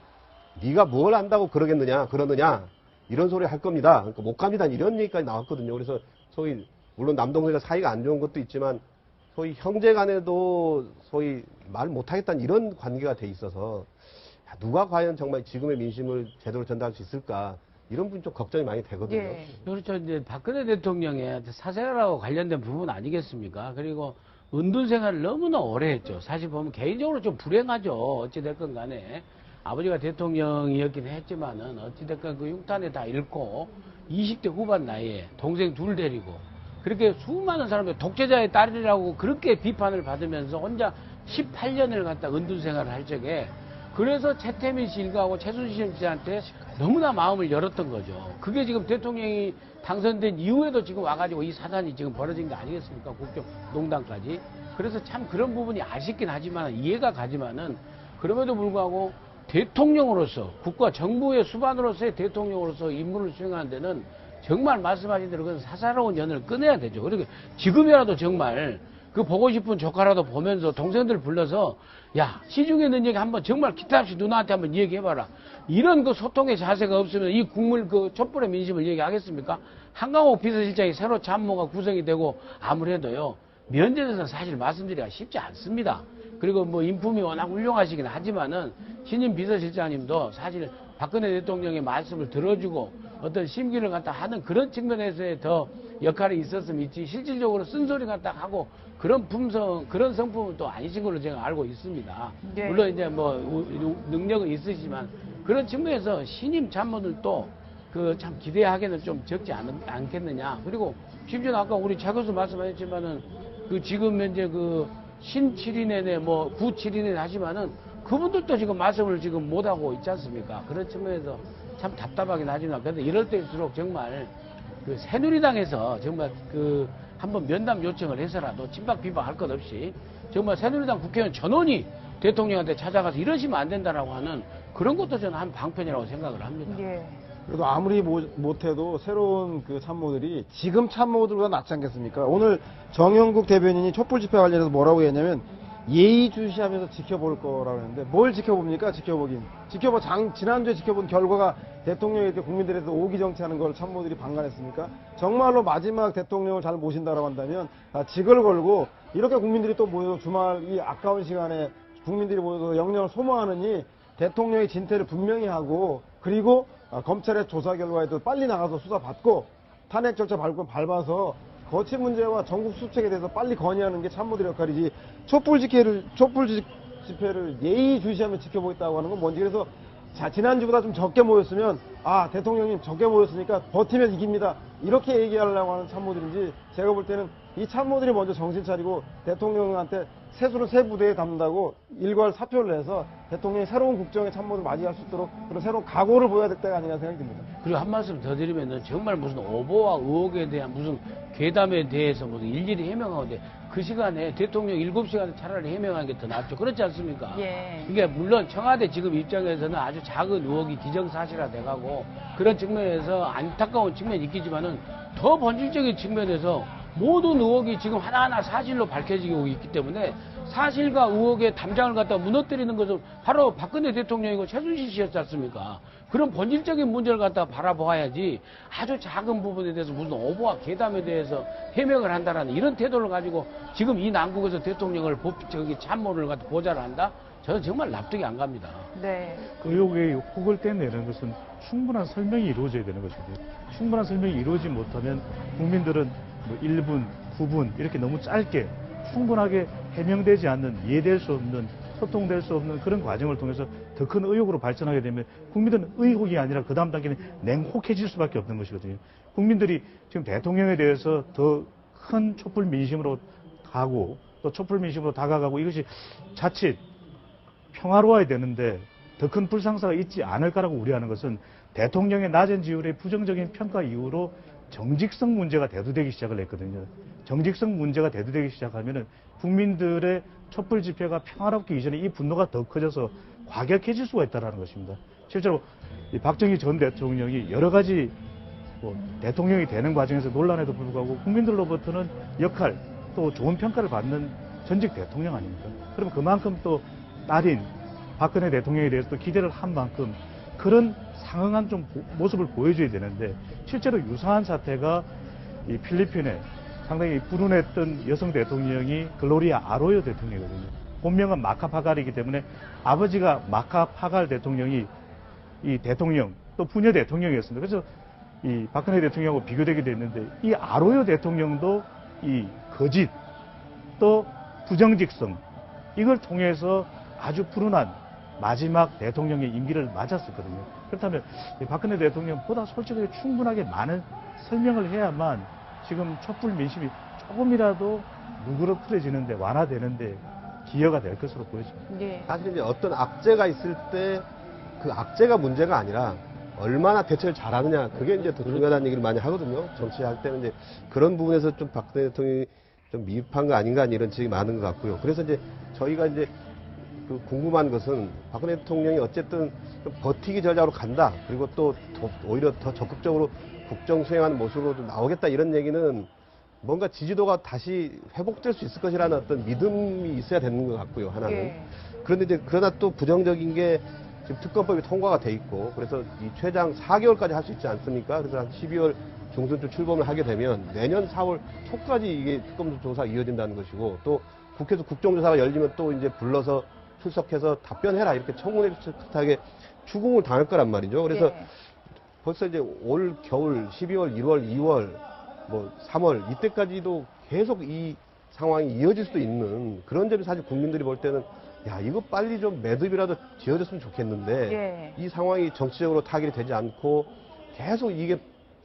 네가 뭘 안다고 그러느냐 이런 소리 할 겁니다. 그러니까 못 갑니다 이런 얘기까지 나왔거든요. 그래서 소위 물론 남동생과 사이가 안 좋은 것도 있지만 소위 형제간에도 소위 말 못하겠다는 이런 관계가 돼 있어서 누가 과연 정말 지금의 민심을 제대로 전달할 수 있을까 이런 부분 좀 걱정이 많이 되거든요. 예. 그렇죠. 이제 박근혜 대통령의 사생활하고 관련된 부분 아니겠습니까? 그리고 은둔 생활을 너무나 오래 했죠. 사실 보면 개인적으로 좀 불행하죠. 어찌됐건 간에. 아버지가 대통령이었긴 했지만은 어찌됐건 그 흉탄에 다 잃고 20대 후반 나이에 동생 둘 데리고 그렇게 수많은 사람들 독재자의 딸이라고 그렇게 비판을 받으면서 혼자 18년을 갖다 은둔 생활을 할 적에 그래서 최태민 씨 일가하고 최순실 씨한테 너무나 마음을 열었던 거죠. 그게 지금 대통령이 당선된 이후에도 지금 와가지고 이 사단이 지금 벌어진 게 아니겠습니까? 국정농단까지. 그래서 참 그런 부분이 아쉽긴 하지만 이해가 가지만은 그럼에도 불구하고 대통령으로서 국가 정부의 수반으로서의 대통령으로서 임무를 수행하는 데는 정말 말씀하신 대로 그 사사로운 연을 끊어야 되죠. 그리고 지금이라도 정말 그 보고 싶은 조카라도 보면서 동생들 불러서 야, 시중에 있는 얘기 한번 정말 기타 없이 누나한테 한번 얘기해봐라. 이런 그 소통의 자세가 없으면 이 국물 그 촛불의 민심을 얘기하겠습니까? 한강호 비서실장이 새로 참모가 구성이 되고 아무래도요, 면접에서 사실 말씀드리기가 쉽지 않습니다. 그리고 뭐 인품이 워낙 훌륭하시긴 하지만은 신임 비서실장님도 사실 박근혜 대통령의 말씀을 들어주고 어떤 심기를 갖다 하는 그런 측면에서의 더 역할이 있었으면 있지, 실질적으로 쓴소리 갖다 하고 그런 품성, 그런 성품은 또 아니신 걸로 제가 알고 있습니다. 네. 물론 이제 뭐 능력은 있으시지만 그런 측면에서 신임 참모들도 그 참 기대하기는 좀 적지 않겠느냐. 그리고 심지어 아까 우리 차 교수 말씀하셨지만은 그 지금 현재 그 신7인회 뭐 9.7인회 하지만은 그분들도 지금 말씀을 지금 못하고 있지 않습니까? 그런 측면에서 참 답답하긴 하지만 그런데 이럴 때일수록 정말 그 새누리당에서 정말 그 한번 면담 요청을 해서라도 친박 비박 할 것 없이 정말 새누리당 국회의원 전원이 대통령한테 찾아가서 이러시면 안 된다라고 하는 그런 것도 저는 한 방편이라고 생각을 합니다. 예. 그래도 아무리 못해도 새로운 그 참모들이 지금 참모들보다 낫지 않겠습니까? 오늘 정영국 대변인이 촛불 집회 관련해서 뭐라고 했냐면 예의주시하면서 지켜볼 거라고 했는데 뭘 지켜봅니까? 지난주에 지켜본 결과가 대통령이 이렇게 국민들에서 오기 정치하는 걸 참모들이 방관했습니까? 정말로 마지막 대통령을 잘 모신다라고 한다면 직을 걸고 이렇게 국민들이 또 모여서 주말 이 아까운 시간에 국민들이 모여서 영령을 소모하느니 대통령의 진퇴를 분명히 하고 그리고 검찰의 조사 결과에도 빨리 나가서 수사받고 탄핵 절차 밟아서 거치 문제와 전국 수책에 대해서 빨리 건의하는 게 참모들의 역할이지 촛불 집회를 예의주시하며 지켜보겠다고 하는 건 뭔지. 그래서 자, 지난주보다 좀 적게 모였으면 대통령님 적게 모였으니까 버티면 이깁니다 이렇게 얘기하려고 하는 참모들인지 제가 볼 때는 이 참모들이 먼저 정신 차리고 대통령한테 세수를 세 부대에 담는다고 일괄 사표를 내서 대통령이 새로운 국정의 참모를 맞이할 수 있도록 그런 새로운 각오를 보여야 될 때가 아닌가 생각이 듭니다. 그리고 한 말씀 더 드리면은 정말 무슨 오보와 의혹에 대한 무슨 괴담에 대해서 무슨 일일이 해명하는데 그 시간에 대통령 7시간에 차라리 해명하는 게 더 낫죠. 그렇지 않습니까? 예. 이게 물론 청와대 지금 입장에서는 아주 작은 의혹이 기정사실화 돼가고 그런 측면에서 안타까운 측면이 있겠지만은 더 본질적인 측면에서 모든 의혹이 지금 하나하나 사실로 밝혀지고 있기 때문에 사실과 의혹의 담장을 갖다 무너뜨리는 것은 바로 박근혜 대통령이고 최순실 씨였지 않습니까? 그런 본질적인 문제를 갖다 바라보아야지 아주 작은 부분에 대해서 무슨 오보와 괴담에 대해서 해명을 한다라는 이런 태도를 가지고 지금 이 난국에서 대통령을 참모를 갖다 보좌를 한다? 저는 정말 납득이 안 갑니다. 네. 의혹에 혹을 떼내는 것은 충분한 설명이 이루어져야 되는 것이고요. 충분한 설명이 이루어지지 못하면 국민들은 뭐 1분, 9분 이렇게 너무 짧게 충분하게 해명되지 않는 이해될 수 없는 소통될 수 없는 그런 과정을 통해서 더 큰 의혹으로 발전하게 되면 국민들은 의혹이 아니라 그 다음 단계는 냉혹해질 수밖에 없는 것이거든요. 국민들이 지금 대통령에 대해서 더 큰 촛불 민심으로 가고 또 촛불 민심으로 다가가고 이것이 자칫 평화로워야 되는데 더 큰 불상사가 있지 않을까라고 우려하는 것은 대통령의 낮은 지율의 부정적인 평가 이후로 정직성 문제가 대두되기 시작을 했거든요. 정직성 문제가 대두되기 시작하면은 국민들의 촛불 집회가 평화롭기 이전에 이 분노가 더 커져서 과격해질 수가 있다는 것입니다. 실제로 이 박정희 전 대통령이 여러 가지 대통령이 되는 과정에서 논란에도 불구하고 국민들로부터는 역할 또 좋은 평가를 받는 전직 대통령 아닙니까? 그럼 그만큼 또 딸인 박근혜 대통령에 대해서 또 기대를 한 만큼 그런 상응한 좀 모습을 보여줘야 되는데 실제로 유사한 사태가 이 필리핀에 상당히 불운했던 여성 대통령이 글로리아 아로요 대통령이거든요. 본명은 마카파갈이기 때문에 아버지가 마카파갈 대통령이 이 대통령 또 부녀 대통령이었습니다. 그래서 이 박근혜 대통령하고 비교되게 됐는데 이 아로요 대통령도 이 거짓 또 부정직성 이걸 통해서 아주 불운한 마지막 대통령의 임기를 맞았었거든요. 그렇다면 박근혜 대통령보다 솔직하게 충분하게 많은 설명을 해야만 지금 촛불 민심이 조금이라도 누그러뜨려지는데 완화되는데 기여가 될 것으로 보여집니다. 예. 사실 이제 어떤 악재가 있을 때 그 악재가 문제가 아니라 얼마나 대처를 잘하느냐 그게 이제 더 중요하다는 얘기를 많이 하거든요. 정치할 때는 이제 그런 부분에서 좀 박근혜 대통령이 좀 미흡한 거 아닌가 이런 지적이 많은 것 같고요. 그래서 이제 저희가 이제 그 궁금한 것은 박근혜 대통령이 어쨌든 좀 버티기 전략으로 간다. 그리고 또 오히려 더 적극적으로 국정 수행하는 모습으로 좀 나오겠다 이런 얘기는 뭔가 지지도가 다시 회복될 수 있을 것이라는 어떤 믿음이 있어야 되는 것 같고요, 하나는. 예. 그런데 이제 그러나 또 부정적인 게 지금 특검법이 통과가 돼 있고 그래서 이 최장 4개월까지 할 수 있지 않습니까? 그래서 한 12월 중순쯤 출범을 하게 되면 내년 4월 초까지 이게 특검 조사가 이어진다는 것이고 또 국회에서 국정조사가 열리면 또 이제 불러서 출석해서 답변해라 이렇게 청문회 비슷하게 추궁을 당할 거란 말이죠. 그래서 예. 벌써 이제 올 겨울 12월, 1월, 2월, 뭐 3월 이때까지도 계속 이 상황이 이어질 수도 있는 그런 점이 사실 국민들이 볼 때는 야 이거 빨리 좀 매듭이라도 지어졌으면 좋겠는데 예. 이 상황이 정치적으로 타결이 되지 않고 계속 이게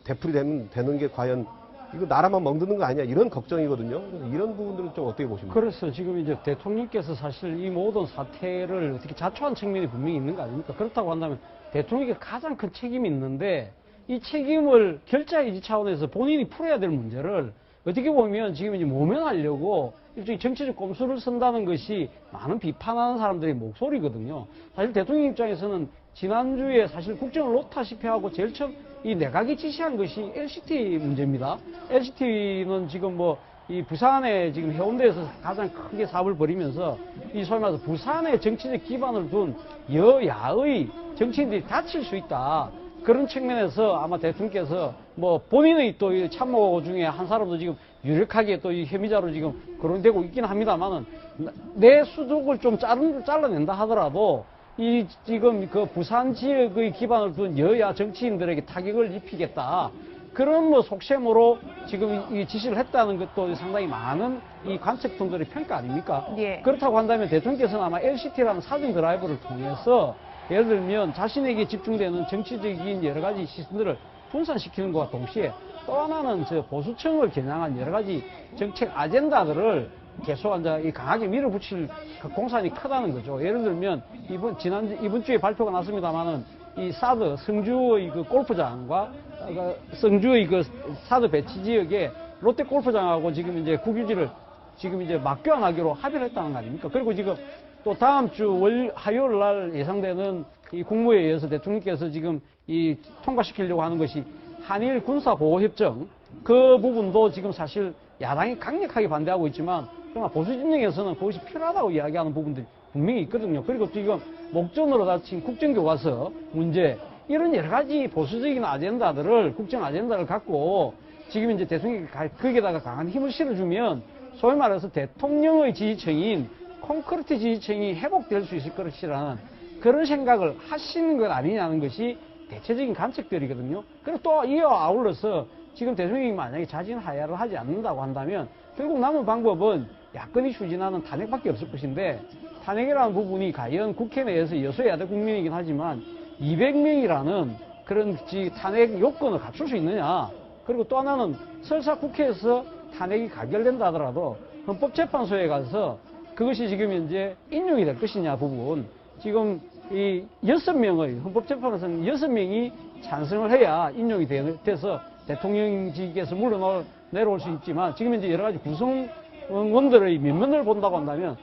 되풀이 되는 게 과연 이거 나라만 멍드는 거 아니야 이런 걱정이거든요. 그래서 이런 부분들은 좀 어떻게 보십니까? 그래서 지금 이제 대통령께서 사실 이 모든 사태를 어떻게 자초한 측면이 분명히 있는 거 아닙니까? 그렇다고 한다면 대통령에게 가장 큰 책임이 있는데 이 책임을 결자해지 차원에서 본인이 풀어야 될 문제를 어떻게 보면 지금 이제 모면하려고 일종의 정치적 꼼수를 쓴다는 것이 많은 비판하는 사람들의 목소리거든요. 사실 대통령 입장에서는 지난주에 사실 국정을 놓다시피 하고 제일 처음 이 내각이 지시한 것이 LCT 문제입니다. LCT는 지금 뭐 이 부산에 지금 해운대에서 가장 크게 사업을 벌이면서 이 소위 말해서 부산의 정치적 기반을 둔 여야의 정치인들이 다칠 수 있다. 그런 측면에서 아마 대통령께서 뭐 본인의 또 참모 중에 한 사람도 지금 유력하게 또 이 혐의자로 지금 거론되고 있긴 합니다만은 내 수족을 좀 잘라낸다 하더라도 이 지금 그 부산 지역의 기반을 둔 여야 정치인들에게 타격을 입히겠다. 그런 뭐 속셈으로 지금 이 지시를 했다는 것도 상당히 많은 이 관측통들의 평가 아닙니까? 예. 그렇다고 한다면 대통령께서는 아마 LCT라는 사정 드라이브를 통해서 예를 들면 자신에게 집중되는 정치적인 여러 가지 시선들을 분산시키는 것과 동시에 또 하나는 저 보수층을 겨냥한 여러 가지 정책 아젠다들을 계속 이제 강하게 밀어붙일 그 공산이 크다는 거죠. 예를 들면 이번 주에 발표가 났습니다만은 이 사드 성주의 그 골프장과 성주의 그 사드 배치 지역에 롯데 골프장하고 지금 이제 국유지를 지금 이제 맞교환하기로 합의를 했다는 거 아닙니까? 그리고 지금 또 다음 주 화요일 날 예상되는 이 국무회의에서 대통령께서 지금 이 통과시키려고 하는 것이 한일 군사보호협정 그 부분도 지금 사실 야당이 강력하게 반대하고 있지만 그러나 보수 진영에서는 그것이 필요하다고 이야기하는 부분들이 분명히 있거든요. 그리고 지금 목전으로 다친 국정교과서 문제 이런 여러 가지 보수적인 아젠다들을 국정 아젠다를 갖고 지금 이제 대통령이 거기에다가 강한 힘을 실어주면 소위 말해서 대통령의 지지층인 콘크리트 지지층이 회복될 수 있을 것이라는 그런 생각을 하시는 것 아니냐는 것이 대체적인 관측들이거든요. 그리고 또 이어 아울러서 지금 대통령이 만약에 자진 하야를 하지 않는다고 한다면 결국 남은 방법은 야권이 추진하는 탄핵밖에 없을 것인데 탄핵이라는 부분이 과연 국회 내에서 여소야대 국민이긴 하지만 200명이라는 그런 탄핵 요건을 갖출 수 있느냐. 그리고 또 하나는 설사 국회에서 탄핵이 가결된다 하더라도 헌법재판소에 가서 그것이 지금 현재 인용이 될 것이냐 부분. 지금 이 6명의 헌법재판소는 6명이 찬성을 해야 인용이 돼서 대통령직에서 물러내려올 수 있지만 지금 이제 여러 가지 구성원들의 면면을 본다고 한다면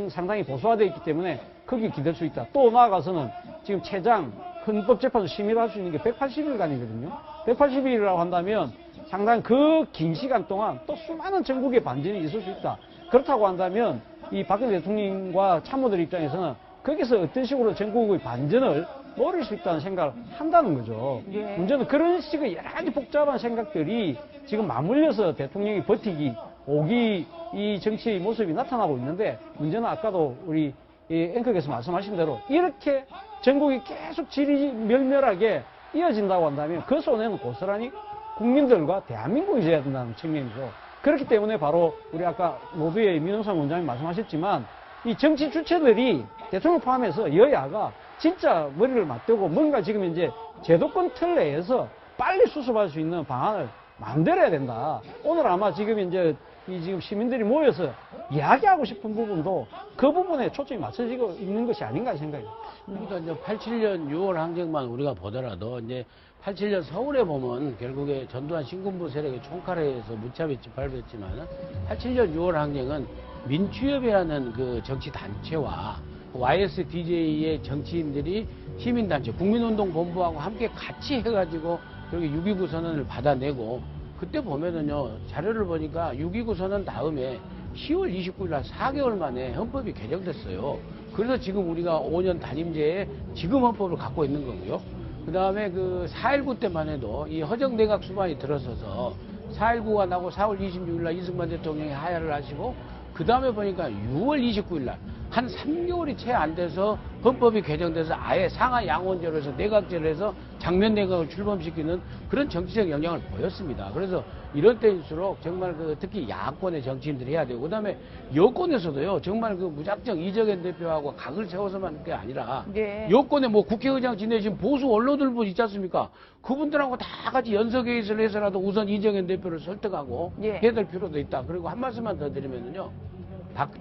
상당히 보수화되어 있기 때문에 거기에 기댈 수 있다. 또 나아가서는 지금 최장 헌법재판소 심의를 할 수 있는 게 180일간이거든요. 180일이라고 한다면 상당히 그 긴 시간 동안 또 수많은 전국의 반전이 있을 수 있다. 그렇다고 한다면 이 박근혜 대통령과 참모들 입장에서는 거기서 어떤 식으로 전국의 반전을 노릴 수 있다는 생각을 한다는 거죠. 예. 문제는 그런 식의 여러 가지 복잡한 생각들이 지금 맞물려서 대통령이 버티기, 오기 이 정치의 모습이 나타나고 있는데 문제는 아까도 우리 앵커께서 말씀하신 대로 이렇게 전국이 계속 지리멸멸하게 이어진다고 한다면 그 손에는 고스란히 국민들과 대한민국이 져야 된다는 측면이죠. 그렇기 때문에 바로 우리 아까 모두의 민영상 원장님 말씀하셨지만 이 정치 주체들이 대통령 포함해서 여야가 진짜 머리를 맞대고 뭔가 지금 이제 제도권 틀 내에서 빨리 수습할 수 있는 방안을 만들어야 된다. 오늘 아마 지금 이제 지금 시민들이 모여서 이야기하고 싶은 부분도 그 부분에 초점이 맞춰지고 있는 것이 아닌가 생각해요. 그러니까 이제 87년 6월 항쟁만 우리가 보더라도 이제 87년 서울에 보면 결국에 전두환 신군부 세력의 총칼에 의해서 무차별 짓밟혔지만 87년 6월 항쟁은 민주협이라는 그 정치 단체와 YSDJ의 정치인들이 시민단체 국민운동본부하고 함께 같이 해가지고 그리고 6.29 선언을 받아내고 그때 보면은요 자료를 보니까 6.29 선언 다음에 10월 29일 날 4개월 만에 헌법이 개정됐어요. 그래서 지금 우리가 5년 단임제에 지금 헌법을 갖고 있는 거고요. 그 다음에 그 4.19 때만 해도 이 허정 내각 수반이 들어서서 4.19가 나고 4월 26일 날 이승만 대통령이 하야를 하시고 그 다음에 보니까 6월 29일 날 한 3개월이 채 안 돼서 헌법이 개정돼서 아예 상하 양원제로 해서 내각제로 해서 장면 내각을 출범시키는 그런 정치적 영향을 보였습니다. 그래서 이런 때일수록 정말 그 특히 야권의 정치인들이 해야 되고 그다음에 여권에서도요 정말 그 무작정 이정현 대표하고 각을 세워서만 할 게 아니라 예. 여권에 뭐 국회의장 지내신 보수 언론들 있지 않습니까? 그분들하고 다 같이 연석회의를 해서라도 우선 이정현 대표를 설득하고 예. 해야 될 필요도 있다. 그리고 한 말씀만 더 드리면요.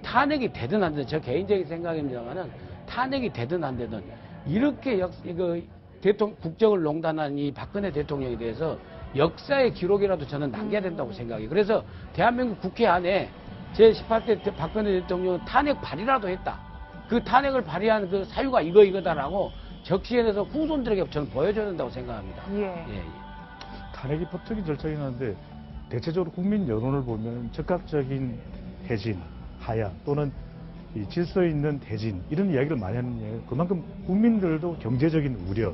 탄핵이 되든 안 되든 저 개인적인 생각입니다만은 탄핵이 되든 안 되든 이렇게 국정을 농단한 이 박근혜 대통령에 대해서 역사의 기록이라도 저는 남겨야 된다고 생각해요. 그래서 대한민국 국회 안에 제18대 박근혜 대통령은 탄핵 발의라도 했다. 그 탄핵을 발의한 그 사유가 이거다라고 적시해내서 후손들에게 저는 보여줘야 된다고 생각합니다. 예. 탄핵이 법적인 절차긴 한데 대체적으로 국민 여론을 보면 즉각적인 해진, 하야 또는 이 질서 있는 대진 이런 이야기를 많이 하는데 그만큼 국민들도 경제적인 우려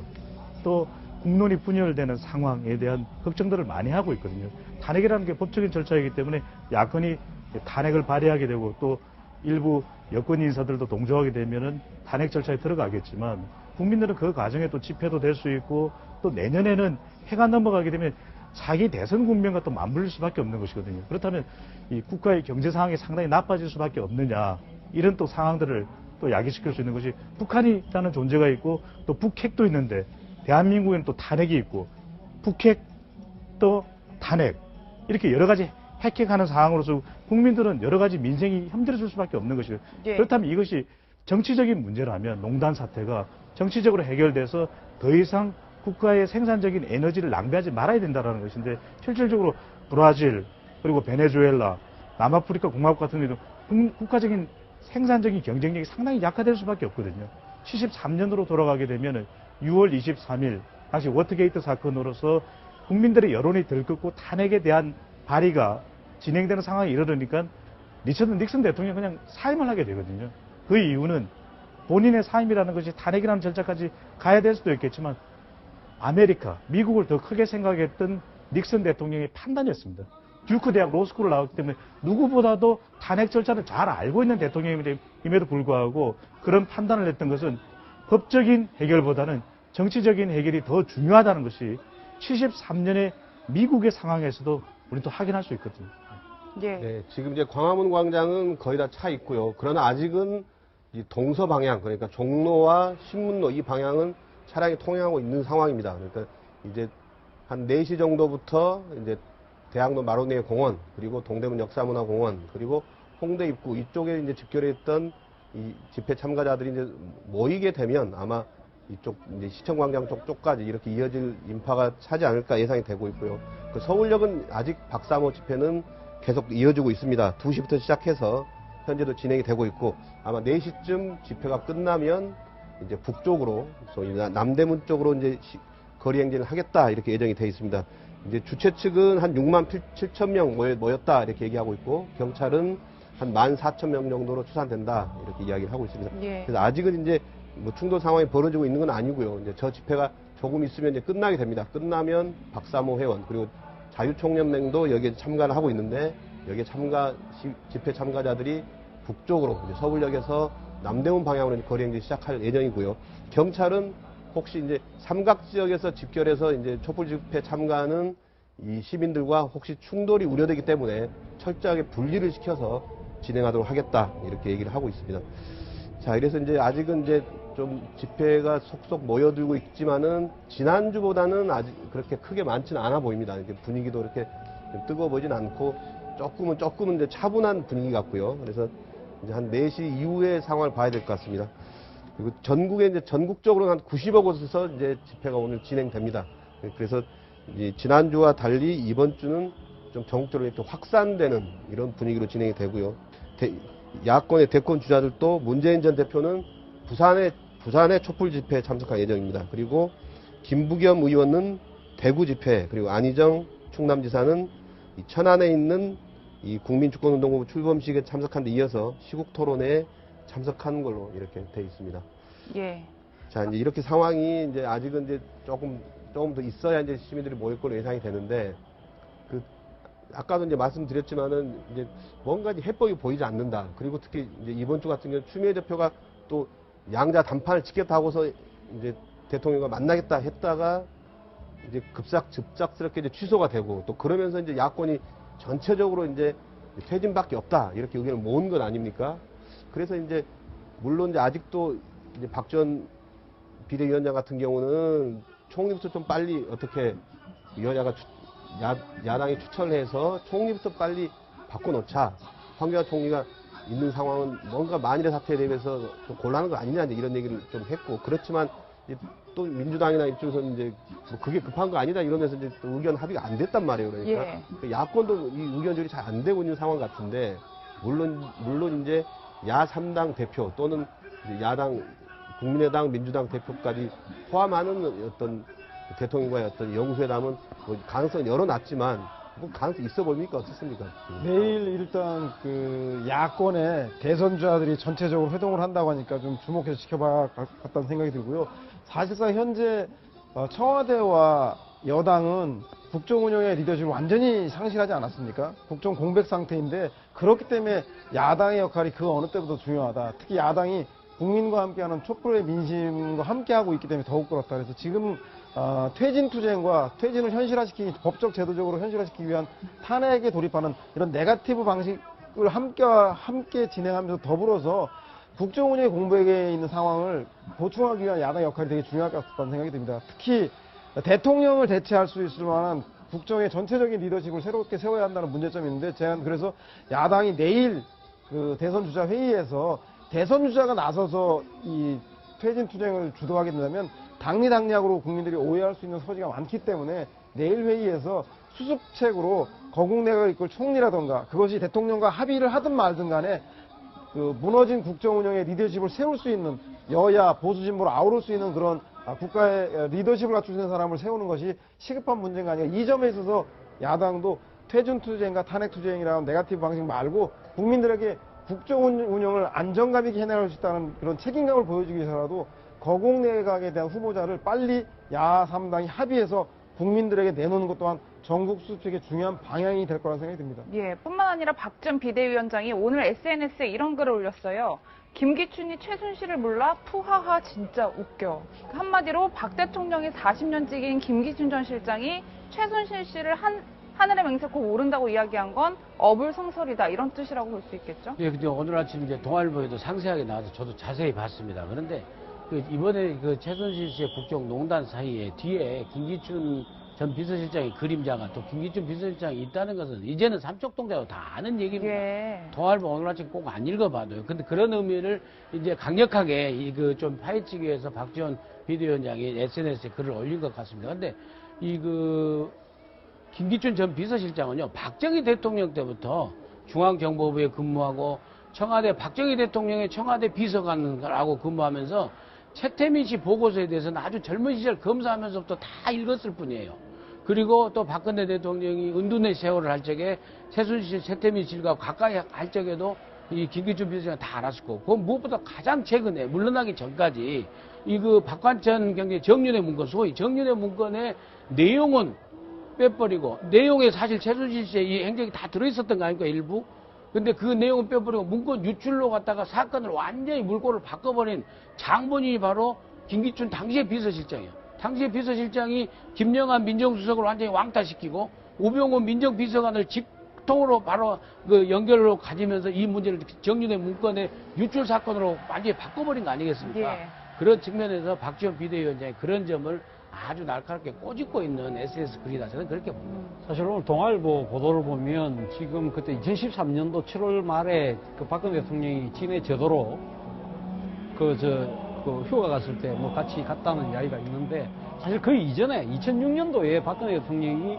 또 국론이 분열되는 상황에 대한 걱정들을 많이 하고 있거든요. 탄핵이라는 게 법적인 절차이기 때문에 야권이 탄핵을 발의하게 되고 또 일부 여권 인사들도 동조하게 되면은 탄핵 절차에 들어가겠지만 국민들은 그 과정에 또 집회도 될 수 있고 또 내년에는 해가 넘어가게 되면 자기 대선 국면과 또 맞물릴 수밖에 없는 것이거든요. 그렇다면 이 국가의 경제 상황이 상당히 나빠질 수밖에 없느냐 이런 또 상황들을 또 야기시킬 수 있는 것이 북한이라는 존재가 있고 또 북핵도 있는데 대한민국에는 또 탄핵이 있고 북핵 또 탄핵 이렇게 여러 가지 핵핵하는 상황으로서 국민들은 여러 가지 민생이 힘들어질 수밖에 없는 것이에요. 예. 그렇다면 이것이 정치적인 문제라면 농단 사태가 정치적으로 해결돼서 더 이상 국가의 생산적인 에너지를 낭비하지 말아야 된다는 것인데 실질적으로 브라질 그리고 베네수엘라 남아프리카 공화국 같은 경우도 국가적인 생산적인 경쟁력이 상당히 약화될 수밖에 없거든요. 73년으로 돌아가게 되면 6월 23일 당시 워터게이트 사건으로서 국민들의 여론이 들끓고 탄핵에 대한 발의가 진행되는 상황에 이르르니까 리처드 닉슨 대통령이 그냥 사임을 하게 되거든요. 그 이유는 본인의 사임이라는 것이 탄핵이라는 절차까지 가야 될 수도 있겠지만 아메리카, 미국을 더 크게 생각했던 닉슨 대통령의 판단이었습니다. 듀크 대학 로스쿨을 나왔기 때문에 누구보다도 탄핵 절차를 잘 알고 있는 대통령임에도 불구하고 그런 판단을 했던 것은 법적인 해결보다는 정치적인 해결이 더 중요하다는 것이 73년의 미국의 상황에서도 우리는 또 확인할 수 있거든요. 예. 네, 지금 이제 광화문 광장은 거의 다 차 있고요. 그러나 아직은 이 동서 방향, 그러니까 종로와 신문로 이 방향은 차량이 통행하고 있는 상황입니다. 그러니까 이제 한 4시 정도부터 이제 대학로 마로니에 공원, 그리고 동대문 역사문화공원, 그리고 홍대 입구 이쪽에 이제 집결해 있던 이 집회 참가자들이 이제 모이게 되면 아마 이쪽 이제 시청광장 쪽까지 이렇게 이어질 인파가 차지 않을까 예상이 되고 있고요. 그 서울역은 아직 박사모 집회는 계속 이어지고 있습니다. 2시부터 시작해서 현재도 진행이 되고 있고 아마 4시쯤 집회가 끝나면 이제 북쪽으로 소위 남대문 쪽으로 이제 거리 행진을 하겠다 이렇게 예정이 되어 있습니다. 이제 주최 측은 한 6만 7천 명 모였다 이렇게 얘기하고 있고 경찰은 한 14,000명 정도로 추산된다 이렇게 이야기를 하고 있습니다. 예. 그래서 아직은 이제 뭐 충돌 상황이 벌어지고 있는 건 아니고요. 이제 저 집회가 조금 있으면 이제 끝나게 됩니다. 끝나면 박사모 회원 그리고 자유총연맹도 여기에 참가를 하고 있는데 여기에 집회 참가자들이 북쪽으로 이제 서울역에서 남대문 방향으로 거리 행진 시작할 예정이고요. 경찰은 혹시 이제 삼각 지역에서 집결해서 이제 촛불 집회 참가하는 이 시민들과 혹시 충돌이 우려되기 때문에 철저하게 분리를 시켜서 진행하도록 하겠다 이렇게 얘기를 하고 있습니다. 자, 그래서 이제 아직은 이제 좀 집회가 속속 모여들고 있지만은 지난주보다는 아직 그렇게 크게 많지는 않아 보입니다. 이렇게 분위기도 이렇게 좀 뜨거워 보진 않고 조금은 이제 차분한 분위기 같고요. 그래서 이제 한 4시 이후의 상황을 봐야 될 것 같습니다. 그리고 전국에 이제 전국적으로 한 90여 곳에서 이제 집회가 오늘 진행됩니다. 그래서 이제 지난주와 달리 이번 주는 좀 전국적으로 이렇게 확산되는 이런 분위기로 진행이 되고요. 야권의 대권 주자들도 문재인 전 대표는 부산의 촛불 집회에 참석할 예정입니다. 그리고 김부겸 의원은 대구 집회 그리고 안희정 충남지사는 이 천안에 있는 이 국민주권운동부 출범식에 참석한 데 이어서 시국 토론회에 참석하는 걸로 이렇게 돼 있습니다. 예. 자, 이제 이렇게 상황이 이제 아직은 이제 조금 더 있어야 이제 시민들이 모일 걸로 예상이 되는데, 아까도 이제 말씀드렸지만은 이제 뭔가 이제 해법이 보이지 않는다. 그리고 특히 이제 이번 주 같은 경우 추미애 대표가 또 양자 담판을 지켰다 하고서 이제 대통령과 만나겠다 했다가 이제 급작스럽게 이제 취소가 되고, 또 그러면서 이제 야권이 전체적으로 이제 퇴진밖에 없다 이렇게 의견을 모은 것 아닙니까? 그래서 이제 물론 이제 아직도 이제 박 전 비대위원장 같은 경우는 총리부터 좀 빨리 어떻게 야당이 추천해서 총리부터 빨리 바꿔놓자. 황교안 총리가 있는 상황은 뭔가 만일의 사태에 대해서 좀 곤란한 거 아니냐 이제 이런 얘기를 좀 했고, 그렇지만 이제 또 민주당이나 이쪽에서는 이제 뭐 그게 급한 거 아니다 이러면서 이제 또 의견 합의가 안 됐단 말이에요. 그러니까 예. 야권도 이 의견 조율이 잘 안 되고 있는 상황 같은데, 물론 이제 야3당 대표 또는 이제 야당 국민의당 민주당 대표까지 포함하는 어떤 대통령과의 어떤 영수회담은 뭐 가능성은 열어놨지만 뭐 가능성이 있어 보입니까? 어떻습니까? 내일 일단 그 야권의 대선주자들이 전체적으로 회동을 한다고 하니까 좀 주목해서 지켜봐야겠다는 생각이 들고요. 사실상 현재 청와대와 여당은 국정 운영의 리더십을 완전히 상실하지 않았습니까? 국정 공백 상태인데, 그렇기 때문에 야당의 역할이 그 어느 때보다 중요하다. 특히 야당이 국민과 함께하는 촛불의 민심과 함께하고 있기 때문에 더욱 그렇다. 그래서 지금 퇴진 투쟁과 퇴진을 현실화시키기, 법적 제도적으로 현실화시키기 위한 탄핵에 돌입하는 이런 네거티브 방식을 함께 진행하면서 더불어서 국정 운영의 공백에 있는 상황을 보충하기 위한 야당의 역할이 되게 중요할 것 같다는 생각이 듭니다. 특히 대통령을 대체할 수 있을 만한 국정의 전체적인 리더십을 새롭게 세워야 한다는 문제점이 있는데, 제가 그래서 야당이 내일 그 대선 주자 회의에서 대선 주자가 나서서 이 퇴진 투쟁을 주도하게 된다면 당리당략으로 국민들이 오해할 수 있는 소지가 많기 때문에 내일 회의에서 수습책으로 거국내각을 이끌 총리라던가, 그것이 대통령과 합의를 하든 말든 간에 그 무너진 국정 운영의 리더십을 세울 수 있는, 여야 보수 진보를 아우를 수 있는 그런 국가의 리더십을 갖출 수 있는 사람을 세우는 것이 시급한 문제가 아니라, 이 점에 있어서 야당도 퇴진 투쟁과 탄핵 투쟁이라는 네거티브 방식 말고 국민들에게 국정 운영을 안정감 있게 해나갈 수 있다는 그런 책임감을 보여주기 위해서라도 거국내각에 대한 후보자를 빨리 야3당이 합의해서 국민들에게 내놓는 것 또한 전국 수습책의 중요한 방향이 될 거라는 생각이 듭니다. 예, 뿐만 아니라 박 전 비대위원장이 오늘 SNS에 이런 글을 올렸어요. 김기춘이 최순실을 몰라 푸하하 진짜 웃겨. 한마디로 박 대통령이 40년직인 김기춘 전 실장이 최순실 씨를 하늘의 맹세코 모른다고 이야기한 건 어불성설이다, 이런 뜻이라고 볼 수 있겠죠? 예, 근데 오늘 아침 이제 동아일보에도 상세하게 나와서 저도 자세히 봤습니다. 그런데 이번에 최순실 씨의 국정농단 사이에 뒤에 김기춘 전 비서실장의 그림자가 또 김기춘 비서실장이 있다는 것은 이제는 삼척동자도 다 아는 얘기입니다. 예. 동아일보 오늘 아침 꼭 안 읽어봐도요. 근데 그런 의미를 이제 강력하게 좀 파헤치기 위해서 박지원 비대위원장이 SNS에 글을 올린 것 같습니다. 근데 김기춘 전 비서실장은요, 박정희 대통령 때부터 중앙정보부에 근무하고 박정희 대통령의 청와대 비서관하고 근무하면서 최태민 씨 보고서에 대해서는 아주 젊은 시절 검사하면서부터 다 읽었을 뿐이에요. 그리고 또 박근혜 대통령이 은둔의 세월을 할 적에 최순실, 최태민 씨가 가까이 할 적에도 이 김기춘 비서실장 다 알았을 거고, 그 무엇보다 가장 최근에 물러나기 전까지 박관천 경제 정윤회 문건, 소위 정윤회 문건의 내용은 빼버리고, 내용에 사실 최순실 씨의 이 행적이 다 들어있었던 거 아닙니까, 일부? 근데 그 내용은 빼버리고 문건 유출로 갖다가 사건을 완전히 물꼬를 바꿔버린 장본인이 바로 김기춘 당시의 비서실장이에요. 당시의 비서실장이 김영한 민정수석을 완전히 왕따시키고 우병우 민정비서관을 직통으로 바로 연결로 가지면서 이 문제를 정윤회 문건의 유출 사건으로 완전히 바꿔버린 거 아니겠습니까? 예. 그런 측면에서 박지원 비대위원장이 그런 점을 아주 날카롭게 꼬집고 있는 SNS 글이다, 저는 그렇게 봅니다. 사실 오늘 동아일보 보도를 보면 지금 그때 2013년도 7월 말에 박근혜 대통령이 진해 제도로 휴가 갔을 때 뭐 같이 갔다는 이야기가 있는데, 사실 그 이전에 2006년도에 박근혜 대통령이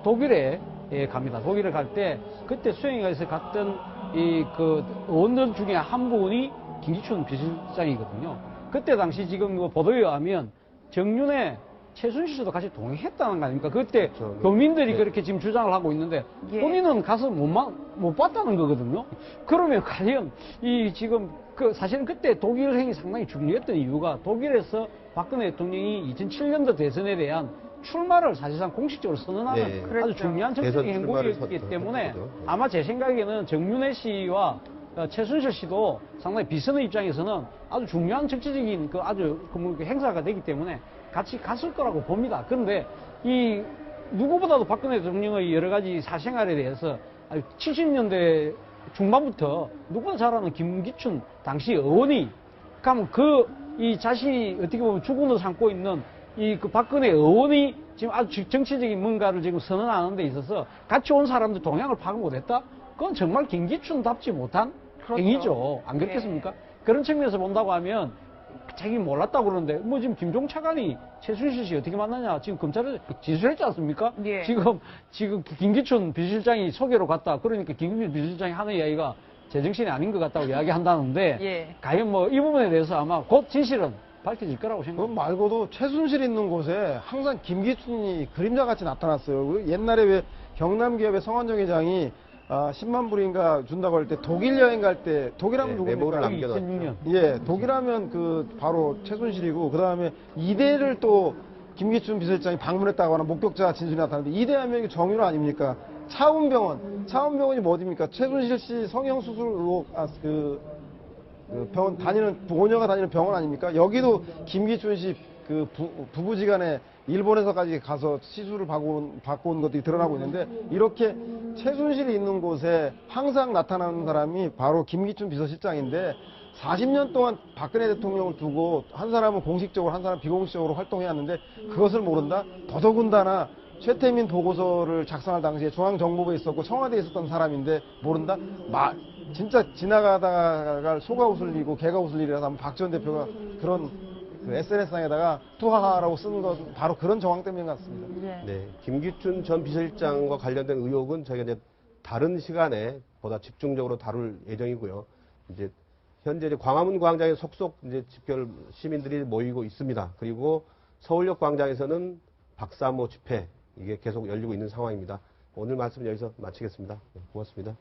독일에 갑니다. 독일에 갈 때 그때 수행해서 갔던 의원들 중에 한 분이 김기춘 비서실장이거든요. 그때 당시 지금 보도에 의하면 정윤회 최순실 씨도 같이 동행했다는 거 아닙니까? 그때 그렇죠. 교민들이 네. 그렇게 지금 주장을 하고 있는데 예. 본인은 가서 못 봤다는 거거든요. 그러면 과연 이 지금 사실은 그때 독일행이 상당히 중요했던 이유가 독일에서 박근혜 대통령이 2007년도 대선에 대한 출마를 사실상 공식적으로 선언하는 네. 아주 그랬죠. 중요한 정치적인 대선 출마를 행보이기 때문에 했죠. 아마 제 생각에는 정윤회 씨와 최순실 씨도 상당히 비선의 입장에서는 아주 중요한 정치적인 그 행사가 되기 때문에 같이 갔을 거라고 봅니다. 그런데 이 누구보다도 박근혜 대통령의 여러 가지 사생활에 대해서 70년대 중반부터 누구나 잘 아는 김기춘 당시 의원이 가면 이 자신이 어떻게 보면 주군을 삼고 있는 그 박근혜 의원이 지금 아주 정치적인 뭔가를 지금 선언하는 데 있어서 같이 온 사람들 동향을 파악 못했다? 그건 정말 김기춘답지 못한 그렇죠. 행위죠. 안 그렇겠습니까? 그런 측면에서 본다고 하면 자기 몰랐다고 그러는데 뭐 지금 김종 차관이 최순실 씨 어떻게 만나냐 지금 검찰에 지수했지 않습니까? 예. 지금 김기춘 비서실장이 소개로 갔다. 그러니까 김기춘 비서실장이 하는 이야기가 제정신이 아닌 것 같다고 이야기한다는데 예. 과연 뭐 이 부분에 대해서 아마 곧 진실은 밝혀질 거라고 그것 생각합니다. 말고도 최순실 있는 곳에 항상 김기춘이 그림자같이 나타났어요. 옛날에 왜 경남기업의 성완종 회장이 10만 불인가 준다고 할 때 독일 여행 갈 때 독일하면 네, 메모를 누굽니까? 남겨놨죠. 2006년. 예, 독일하면 바로 최순실이고 그다음에 이대를 또 김기춘 비서실장이 방문했다고 하는 목격자 진술이 나타나는데 이대하면 이게 정유라 아닙니까? 차은병원이 뭐 어딥니까? 최순실 씨 성형수술로 그 병원 다니는 보녀가 다니는 병원 아닙니까? 여기도 김기춘 씨 그 부부지간에 일본에서까지 가서 시술을 받고 온 것들이 드러나고 있는데 이렇게 최순실이 있는 곳에 항상 나타나는 사람이 바로 김기춘 비서실장인데 40년 동안 박근혜 대통령을 두고 한 사람은 공식적으로 한 사람은 비공식적으로 활동해왔는데 그것을 모른다? 더더군다나 최태민 보고서를 작성할 당시에 중앙정보부에 있었고 청와대에 있었던 사람인데 모른다? 진짜 지나가다가 소가 웃을 일이고 개가 웃을 일이라서 아마 박 전 대표가 그런 SNS상에다가 투하하라고 쓰는 건 바로 그런 정황 때문인 것 같습니다. 예. 네, 김기춘 전 비서실장과 관련된 의혹은 저희가 이제 다른 시간에 보다 집중적으로 다룰 예정이고요. 이제 현재 이제 광화문 광장에 속속 이제 집결 시민들이 모이고 있습니다. 그리고 서울역 광장에서는 박사모 집회 이게 계속 열리고 있는 상황입니다. 오늘 말씀 여기서 마치겠습니다. 네, 고맙습니다.